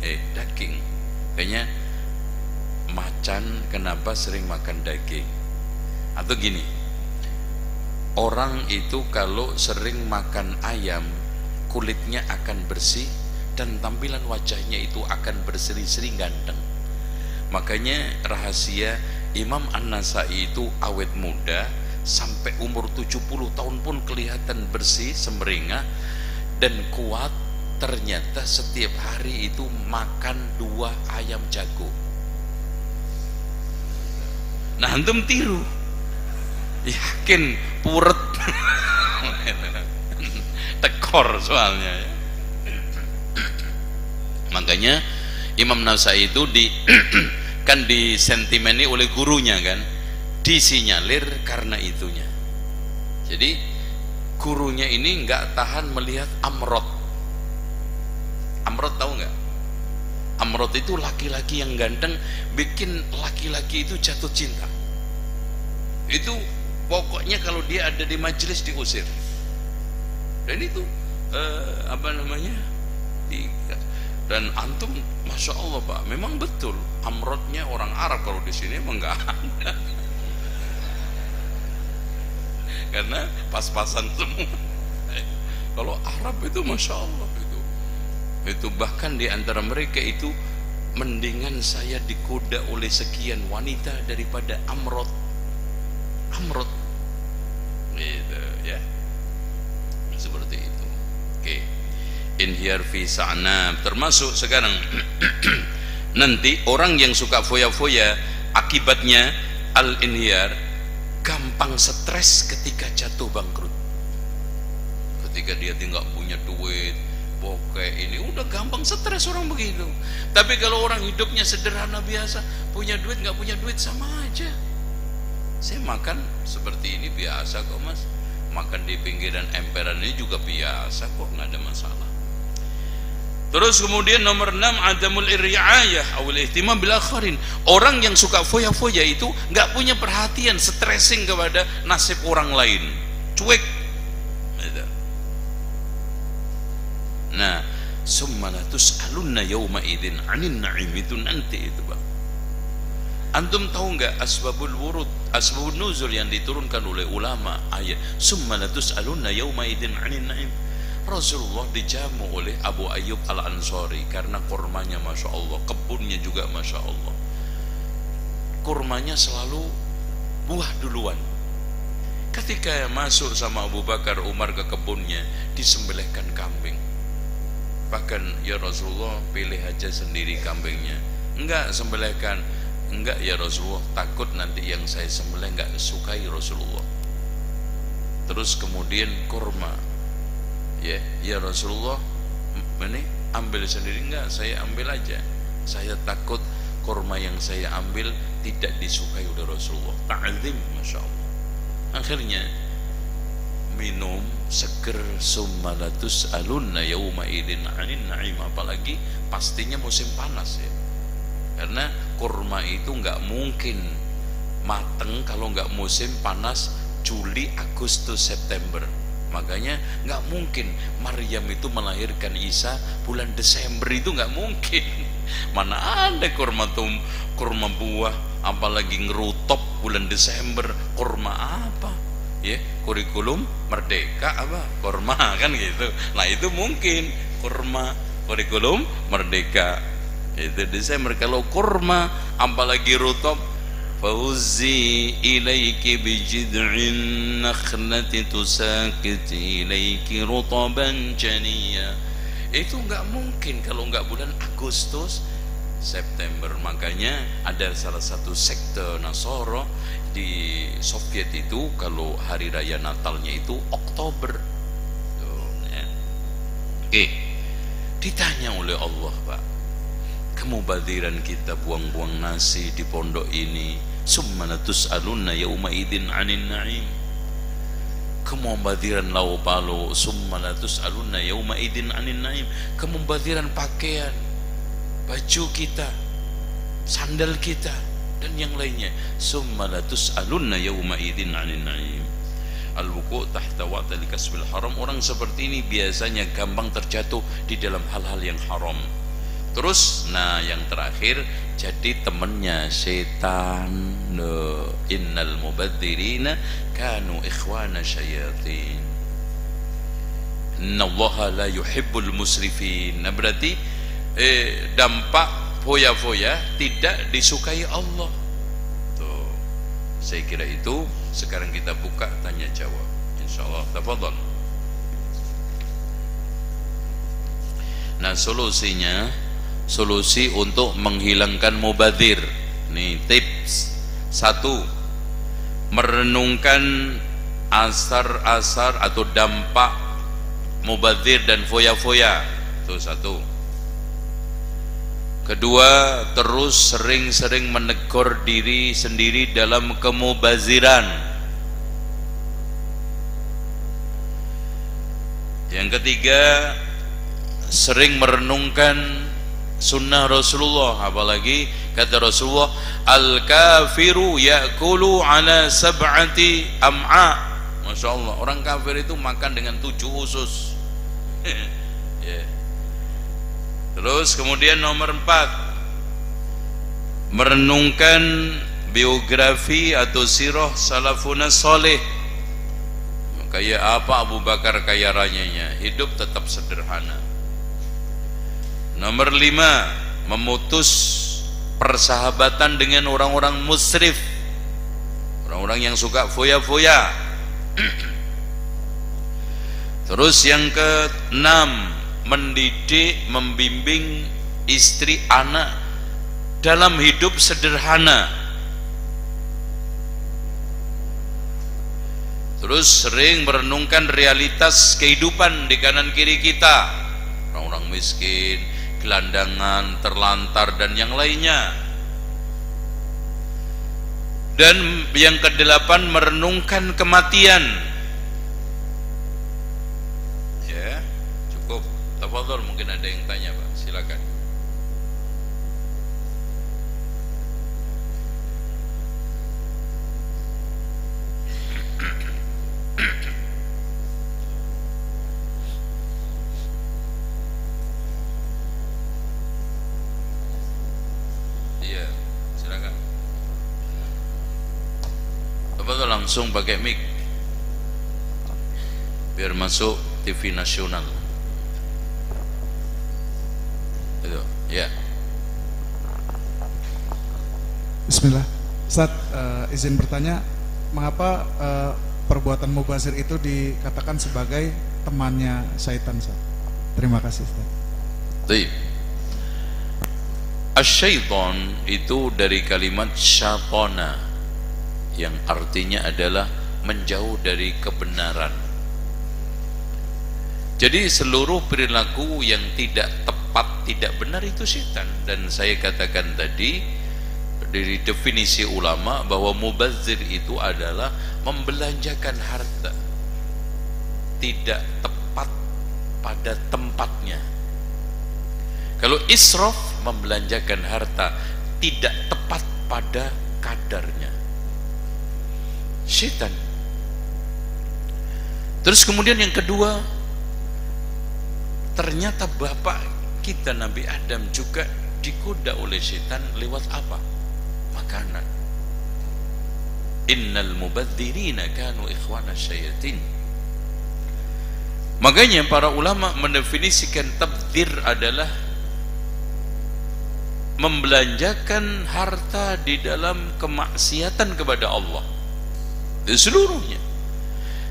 Daging, kayaknya macan kenapa sering makan daging? Atau gini, orang itu kalau sering makan ayam, kulitnya akan bersih dan tampilan wajahnya itu akan berseri-seri ganteng. Makanya rahasia Imam An-Nasai itu awet muda sampai umur 70 tahun pun kelihatan bersih, semeringah dan kuat. Ternyata setiap hari itu makan 2 ayam jago. Nah antum tiru, yakin puret. Tekor soalnya ya. Makanya Imam Nasai itu kan disentimeni oleh gurunya kan, disinyalir karena itunya. Jadi gurunya ini nggak tahan melihat Amrod. Amrod tahu nggak? Amrod itu laki-laki yang ganteng, bikin laki-laki itu jatuh cinta. Itu pokoknya kalau dia ada di majelis diusir. Dan itu dan antum masya Allah Pak, memang betul Amrodnya orang Arab, kalau di sini emang nggak ada. Karena pas-pasan semua. Kalau Arab itu masya Allah itu bahkan di antara mereka itu mendingan saya digoda oleh sekian wanita daripada Amrod gitu ya, seperti itu. Oke. Inhiyar fi sa'nab, termasuk sekarang nanti orang yang suka foya-foya, akibatnya al-inhiyar, gampang stres ketika jatuh bangkrut. Ketika dia tidak punya duit, pokoknya ini udah gampang stres orang begitu. Tapi kalau orang hidupnya sederhana biasa, punya duit nggak punya duit sama aja. Saya makan seperti ini biasa kok mas, makan di pinggiran emperan ini juga biasa kok, nggak ada masalah. Terus kemudian nomor 6, adamul irriayah awil ihtimam bil akharin. Orang yang suka foya-foya itu nggak punya perhatian, stressing kepada nasib orang lain, cuek. Nah, summa la tus'alunna yawma idzin 'anin na'im, itu nanti itu, Bang. Antum tahu nggak asbabul wurud, asbabun nuzul yang diturunkan oleh ulama ayat summa la tus'alunna yawma idzin 'anin na'im? Rasulullah dijamu oleh Abu Ayyub Al-Ansari karena kurmanya Masya Allah, kebunnya juga Masya Allah. Kurmanya selalu buah duluan. Ketika masuk sama Abu Bakar Umar ke kebunnya, disembelihkan kambing. Bahkan, ya Rasulullah, pilih aja sendiri kambingnya. Enggak, sembelihkan. Enggak ya Rasulullah, takut nanti yang saya sembelih enggak sukai Rasulullah. Terus kemudian kurma, ya Rasulullah, ini ambil sendiri. Enggak, saya ambil aja, saya takut kurma yang saya ambil tidak disukai oleh Rasulullah. Ta'zim, Masya Allah. Akhirnya minum seger, summa la tus'alunna yawma idzin 'anin na'im. Apalagi pastinya musim panas ya, karena kurma itu nggak mungkin mateng kalau nggak musim panas Juli, Agustus, September. Makanya nggak mungkin Maryam itu melahirkan Isa bulan Desember, itu nggak mungkin. Mana ada kurma buah apalagi ngerutop bulan Desember, kurma apa ya, kurikulum merdeka apa kurma kan gitu. Nah itu mungkin kurma kurikulum merdeka itu Desember. Kalau kurma apalagi rutop, fauzi ilaiki bijid'in nakhlati tusakiti ilaiki rutaban janiya. Itu nggak mungkin kalau nggak bulan Agustus, September. Makanya ada salah satu sekte Nasoro di Soviet itu kalau hari raya Natalnya itu Oktober. Tuh, ya. Ditanya oleh Allah, Pak, kemubadiran kita buang-buang nasi di pondok ini, summa latus'alunna yauma idzin 'anin na'im. Kemubadiran lau palu, summa latus'alunna yauma idzin 'anin na'im. Kemubadiran pakaian, baju kita, sandal kita dan yang lainnya, summa latus'alunna yauma idzin 'anin na'im. Al-wuqu' tahta wa'dil kasbil haram. Orang seperti ini biasanya gampang terjatuh di dalam hal-hal yang haram. Terus, nah yang terakhir, jadi temannya setan. Innal mubadzirina kanu ikhwana syayatin. Innallaha la yuhibbul musrifin. Nah berarti dampak foya-foya tidak disukai Allah. Tuh, saya kira itu. Sekarang kita buka tanya jawab, insyaallah. Tafadhol. Nah solusi untuk menghilangkan mubadzir. Nih tips 1, merenungkan asar-asar atau dampak mubadzir dan foya-foya. Itu 1. Kedua, terus sering-sering menegur diri sendiri dalam kemubaziran. Yang ketiga, sering merenungkan sunnah Rasulullah. Apalagi kata Rasulullah, al-kafiru ya'kulu ala sab'ati am'a. Masya Allah, orang kafir itu makan dengan 7 usus. Terus kemudian nomor 4, merenungkan biografi atau sirah salafun salih. Kayak apa Abu Bakar kaya rayanya, hidup tetap sederhana. Nomor 5, memutus persahabatan dengan orang-orang musrif, orang-orang yang suka foya-foya. Terus yang ke-6, mendidik, membimbing istri anak dalam hidup sederhana. Terus sering merenungkan realitas kehidupan di kanan kiri kita, orang-orang miskin, gelandangan, terlantar dan yang lainnya. Dan yang ke-8, merenungkan kematian. Ya, cukup. Tafadhol, mungkin ada yang tanya, Pak. langsung pakai mic biar masuk TV nasional. Itu, ya. Bismillah. Ustaz, izin bertanya, mengapa perbuatan mubazir itu dikatakan sebagai temannya syaitan, Ustaz? Terima kasih, Ustaz. Baik. Asyaiton itu dari kalimat syatona yang artinya adalah menjauh dari kebenaran. Jadi seluruh perilaku yang tidak tepat, tidak benar itu setan. Dan saya katakan tadi dari definisi ulama bahwa mubazir itu adalah membelanjakan harta tidak tepat pada tempatnya. Kalau israf, membelanjakan harta tidak tepat pada kadarnya, syaitan. Terus kemudian yang kedua, ternyata bapak kita Nabi Adam juga digoda oleh syaitan lewat apa? Makanan. Innal mubadzirina kanu ikhwana syayatin. Makanya para ulama mendefinisikan tabdzir adalah membelanjakan harta di dalam kemaksiatan kepada Allah di seluruhnya.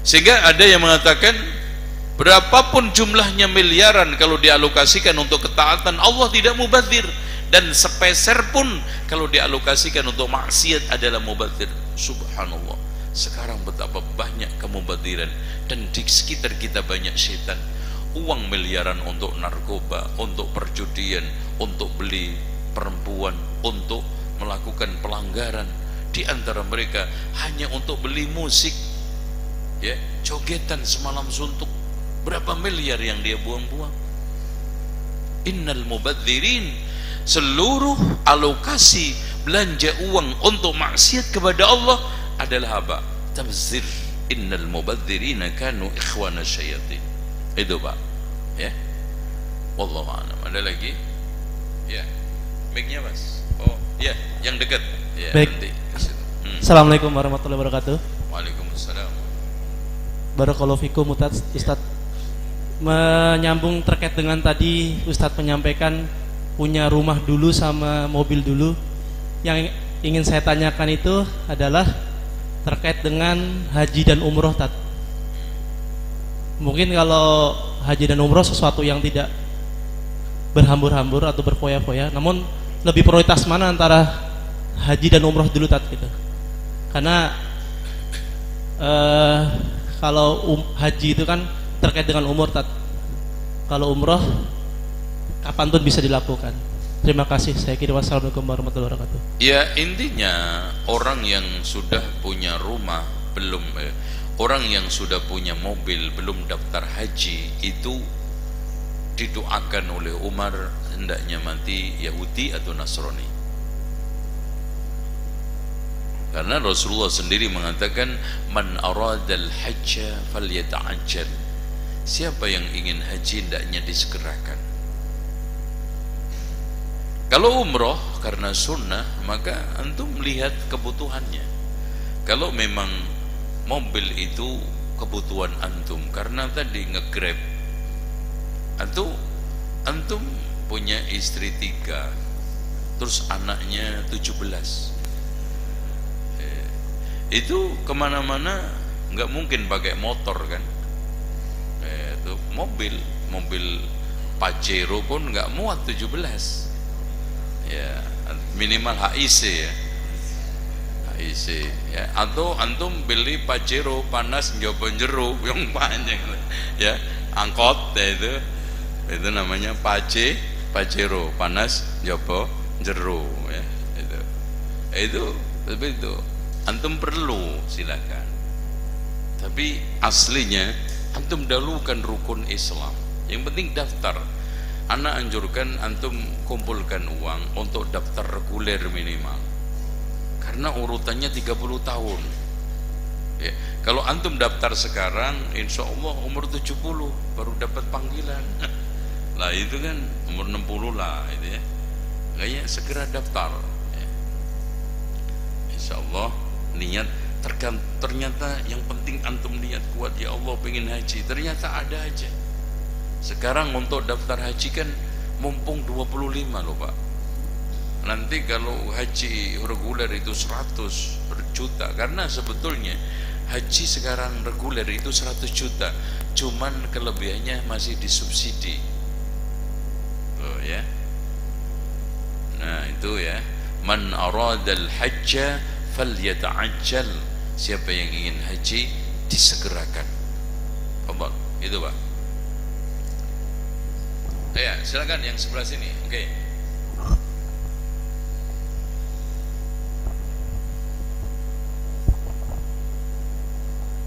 Sehingga ada yang mengatakan berapapun jumlahnya miliaran kalau dialokasikan untuk ketaatan Allah tidak mubadzir, dan sepeser pun kalau dialokasikan untuk maksiat adalah mubadzir. Subhanallah, sekarang betapa banyak kemubadziran dan di sekitar kita banyak syaitan. Uang miliaran untuk narkoba, untuk perjudian, untuk beli perempuan, untuk melakukan pelanggaran. Di antara mereka hanya untuk beli musik, ya, jogetan semalam suntuk. Berapa miliar yang dia buang-buang? Innal mubadzirin, seluruh alokasi belanja uang untuk maksiat kepada Allah adalah apa? Tabzir. Innal mubadzirina kanu ikhwana syayatin. Itu Pak, ya. Wallahu a'lam. Ada lagi? Ya. Mic-nya Mas. Oh, ya, yang dekat. Ya, baik. Nanti. Assalamualaikum warahmatullahi wabarakatuh. Waalaikumsalam. Barakallahu fikum Ustaz. Menyambung terkait dengan tadi Ustaz menyampaikan punya rumah dulu sama mobil dulu. Yang ingin saya tanyakan itu adalah terkait dengan haji dan umroh, Tat. Mungkin kalau haji dan umroh sesuatu yang tidak berhambur-hambur atau berfoya-foya, namun lebih prioritas mana antara haji dan umroh dulu, Tat, gitu. Karena kalau haji itu kan terkait dengan umur, Tat. Kalau umroh kapan tuh bisa dilakukan? Terima kasih. Saya kira wassalamualaikum warahmatullahi wabarakatuh. Ya, intinya orang yang sudah punya rumah belum, orang yang sudah punya mobil belum daftar haji itu didoakan oleh Umar hendaknya mati Yahudi atau Nasrani. Karena Rasulullah sendiri mengatakan man aradal hajja falyata'ajjal. Siapa yang ingin haji hendaknya disegerakan. Kalau umroh karena sunnah, maka antum melihat kebutuhannya. Kalau memang mobil itu kebutuhan antum karena tadi nge-grab, antum punya istri 3, terus anaknya 17, itu kemana-mana nggak mungkin pakai motor kan. Itu mobil Pajero pun nggak muat 17, ya minimal HIC ya, HIC ya. Atau antum beli Pajero panas njopo jero yang panjang ya, angkot ya, itu namanya Pajero panas njopo jero ya. Itu antum perlu, silakan. Tapi aslinya antum dahulukan rukun Islam. Yang penting daftar. Ana anjurkan antum kumpulkan uang untuk daftar reguler minimal. Karena urutannya 30 tahun. Ya, kalau antum daftar sekarang, insya Allah umur 70 baru dapat panggilan. Lah itu kan umur 60 lah itu ya. Kayaknya segera daftar. Ya. Insya Allah niat Ternyata yang penting antum niat kuat, ya Allah pengen haji, ternyata ada aja. Sekarang untuk daftar haji kan mumpung 25 loh Pak. Nanti kalau haji reguler itu 100 juta, karena sebetulnya haji sekarang reguler itu 100 juta, cuman kelebihannya masih disubsidi. Tuh ya. Nah itu ya, man aradal hajja falyata'ajjal, siapa yang ingin haji disegerakan. Fadhal, itu Pak. Ya, silakan yang sebelah sini. Oke.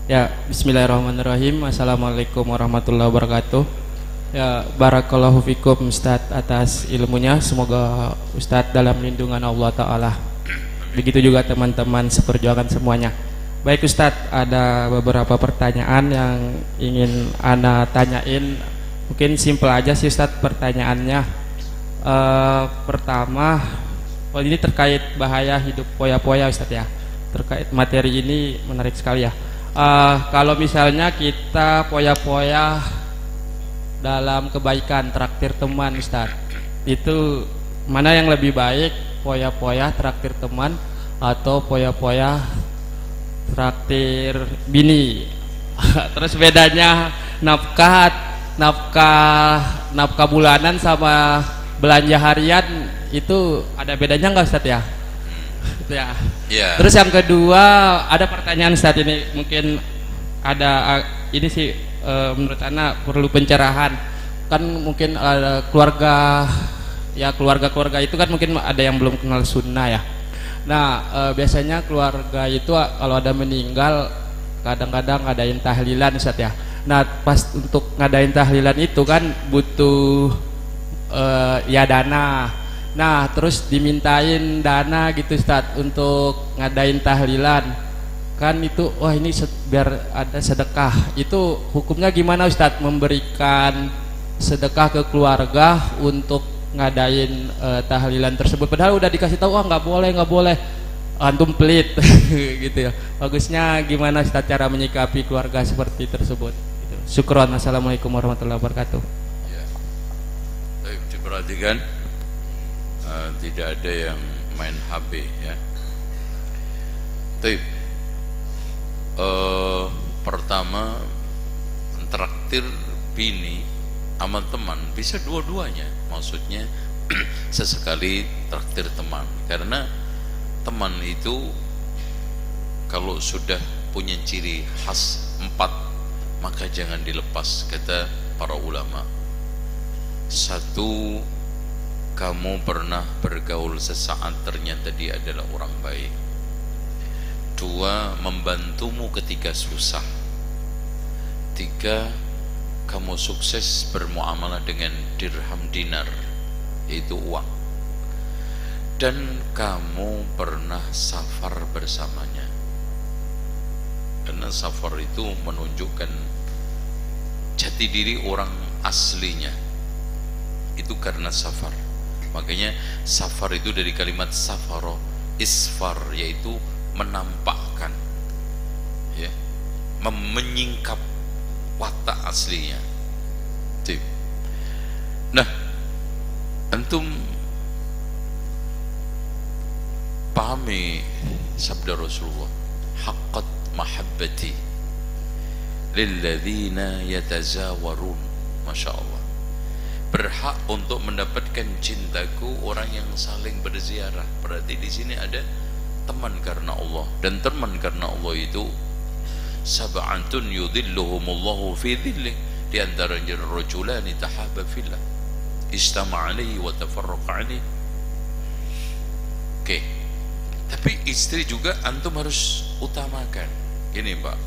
Ya, bismillahirrahmanirrahim. Assalamualaikum warahmatullahi wabarakatuh. Ya, barakallahu fikum Ustadz atas ilmunya. Semoga Ustadz dalam lindungan Allah Ta'ala. Begitu juga teman-teman seperjuangan semuanya. Baik Ustadz, ada beberapa pertanyaan yang ingin Ana tanyain. Mungkin simpel aja sih Ustadz pertanyaannya. Pertama, ini terkait bahaya hidup poya-poya Ustadz ya. Terkait materi ini menarik sekali ya. Kalau misalnya kita poya-poya dalam kebaikan, traktir teman Ustadz, itu mana yang lebih baik, poya-poya traktir teman atau poya-poya traktir bini? Terus bedanya nafkah bulanan sama belanja harian itu ada bedanya nggak Ustadz ya? Ya. Yeah. Terus yang kedua, ada pertanyaan Ustadz, ini mungkin ada ini sih menurut Ana perlu pencerahan. Kan mungkin keluarga itu kan mungkin ada yang belum kenal sunnah ya. Nah biasanya keluarga itu kalau ada meninggal kadang-kadang ngadain tahlilan Ustadz ya. Nah pas untuk ngadain tahlilan itu kan butuh ya dana. Nah terus dimintain dana gitu Ustadz untuk ngadain tahlilan. Kan itu wah ini biar ada sedekah. Itu hukumnya gimana Ustadz, memberikan sedekah ke keluarga untuk ngadain tahlilan tersebut? Padahal udah dikasih tahu nggak boleh, antum pelit gitu ya. Bagusnya gimana Ustadz cara menyikapi keluarga seperti tersebut gitu. Syukron. Assalamualaikum warahmatullahi wabarakatuh. Ya. Baik, diperhatikan. Tidak ada yang main HP ya. Baik. Pertama, traktir bini sama teman bisa dua-duanya. Maksudnya sesekali traktir teman, karena teman itu kalau sudah punya ciri khas 4 maka jangan dilepas, kata para ulama. 1, kamu pernah bergaul sesaat ternyata dia adalah orang baik. 2, membantumu ketika susah. 3, kamu sukses bermuamalah dengan dirham dinar, yaitu uang. Dan kamu pernah safar bersamanya. Karena safar itu menunjukkan jati diri orang aslinya. Itu karena safar. Makanya safar itu dari kalimat safaro isfar, yaitu menampakkan ya, menyingkap watak aslinya. Nah, antum pahami sabda Rasulullah, haqqat mahabbati lilladzina yatazawarun. Masya Allah, berhak untuk mendapatkan cintaku orang yang saling berziarah. Berarti di sini ada teman karena Allah, dan teman karena Allah itu sab'atun yudhilluhumullahu fi dhillih, di antaranya rajulani tahabba fillah istama' alaihi wa tafarraqa alaihi. Oke. Tapi istri juga antum harus utamakan. Ini Pak,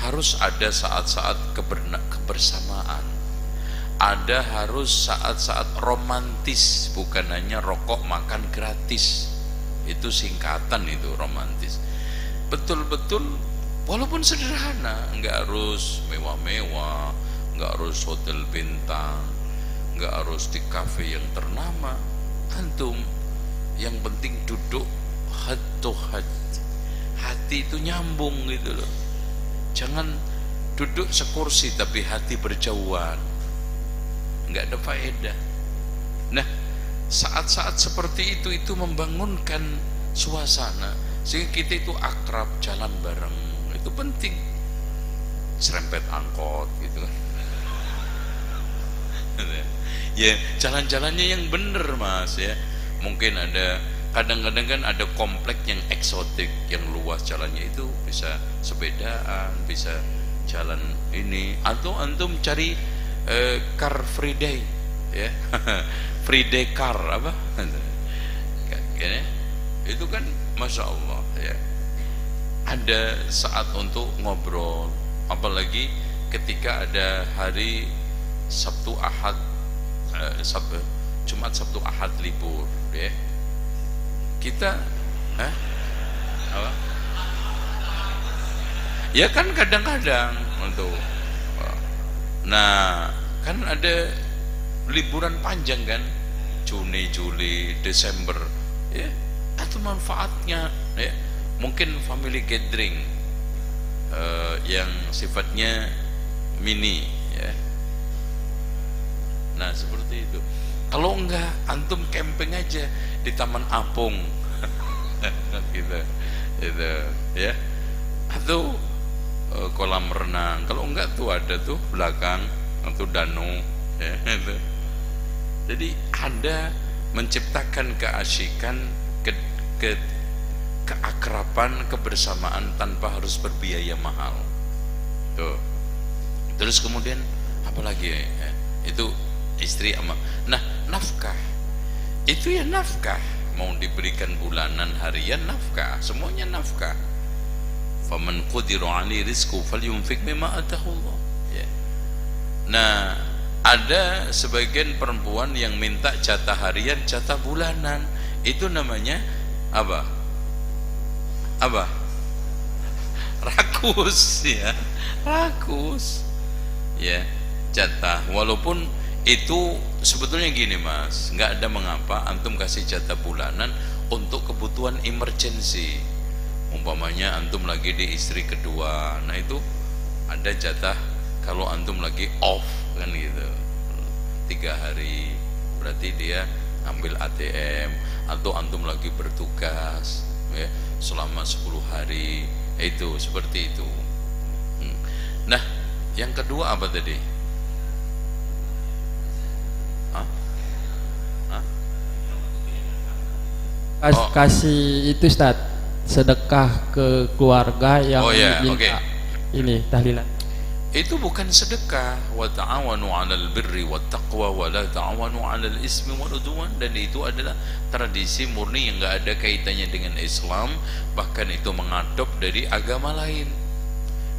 harus ada saat-saat kebersamaan. Ada harus saat-saat romantis, bukan hanya rokok makan gratis. Itu singkatan, itu romantis. Betul-betul walaupun sederhana, nggak harus mewah-mewah, nggak harus hotel bintang, nggak harus di kafe yang ternama. Antum yang penting duduk head to head, hati hati itu nyambung gitu loh. Jangan duduk sekursi tapi hati berjauhan, nggak ada faedah. Nah, saat-saat seperti itu membangunkan suasana sehingga kita itu akrab, jalan bareng, itu penting. Serempet angkot gitu kan. Ya, jalan-jalannya yang bener Mas ya. Mungkin ada, kadang-kadang kan ada komplek yang eksotik, yang luas jalannya, itu bisa sepedaan, bisa jalan ini, atau antum cari car free day ya. Free day car apa? Itu kan Masya Allah ya. Ada saat untuk ngobrol, apalagi ketika ada hari Sabtu Ahad, Jumat Sabtu Ahad libur ya. Kita apa? Ya kan kadang-kadang untuk, nah kan ada liburan panjang kan, Juni, Juli, Desember ya, atau manfaatnya ya, mungkin family gathering yang sifatnya mini ya. Nah seperti itu. Kalau enggak, antum camping aja di Taman Apung gitu ya, atau kolam renang. Kalau enggak tuh ada tuh belakang atau danau ya, itu. Jadi ada menciptakan keasyikan, keakraban, kebersamaan tanpa harus berbiaya mahal tuh. Terus kemudian apalagi ya, itu istri sama, nah nafkah itu ya, nafkah mau diberikan bulanan, harian, nafkah, semuanya nafkah. Faman qudira 'alaihi rizquhu falyunfik mimma atahu Allah ya. Nah ada sebagian perempuan yang minta jatah harian, jatah bulanan, itu namanya apa? Rakus ya, rakus ya, jatah. Walaupun itu sebetulnya gini Mas, nggak ada mengapa antum kasih jatah bulanan untuk kebutuhan emergency. Umpamanya antum lagi di istri kedua, nah itu ada jatah kalau antum lagi off kan gitu, 3 hari berarti dia ambil ATM, atau antum lagi bertugas ya selama 10 hari, itu seperti itu. Nah yang kedua apa tadi? Kasih itu Ustaz, sedekah ke keluarga yang minta ini tahlilan. Itu bukan sedekah. Wa ta'awanu 'alal birri wat taqwa wa la ta'awanu 'alal ismi wal udwan. Dan itu adalah tradisi murni yang enggak ada kaitannya dengan Islam, bahkan itu mengadop dari agama lain.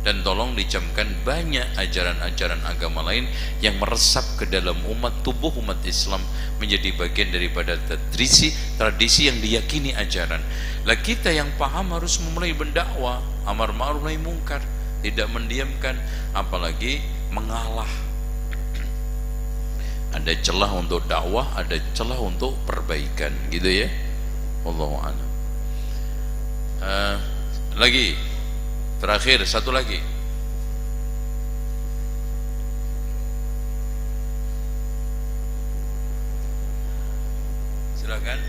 Dan tolong dicamkan, banyak ajaran-ajaran agama lain yang meresap ke dalam tubuh umat Islam menjadi bagian daripada tradisi yang diyakini ajaran. Lah kita yang paham harus memulai mendakwah, amar ma'ruf nahi mungkar, tidak mendiamkan, apalagi mengalah. Ada celah untuk dakwah, ada celah untuk perbaikan, gitu ya. Wallahu a'lam. Lagi terakhir, satu lagi. Silakan.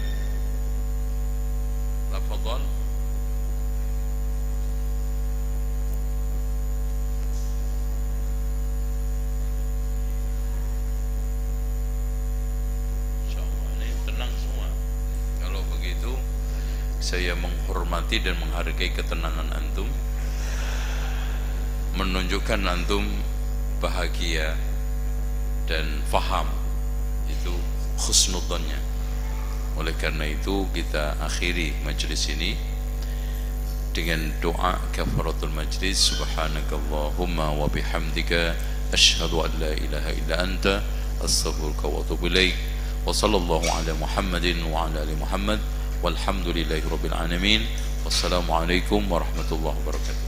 Tafadhol. Insyaallah ini tenang semua. Kalau begitu saya menghormati dan menghargai ketenangan antum, menunjukkan antum bahagia dan faham, itu husnudzonnya. Oleh karena itu kita akhiri majelis ini dengan doa kafaratul majlis. Subhanakallahumma wa bihamdika asyhadu an la ilaha illa anta astaghfiruka wa atubu ilaik. Wa sallallahu ala Muhammadin wa ala ali Muhammad walhamdulillahi rabbil alamin. Wassalamualaikum warahmatullahi wabarakatuh.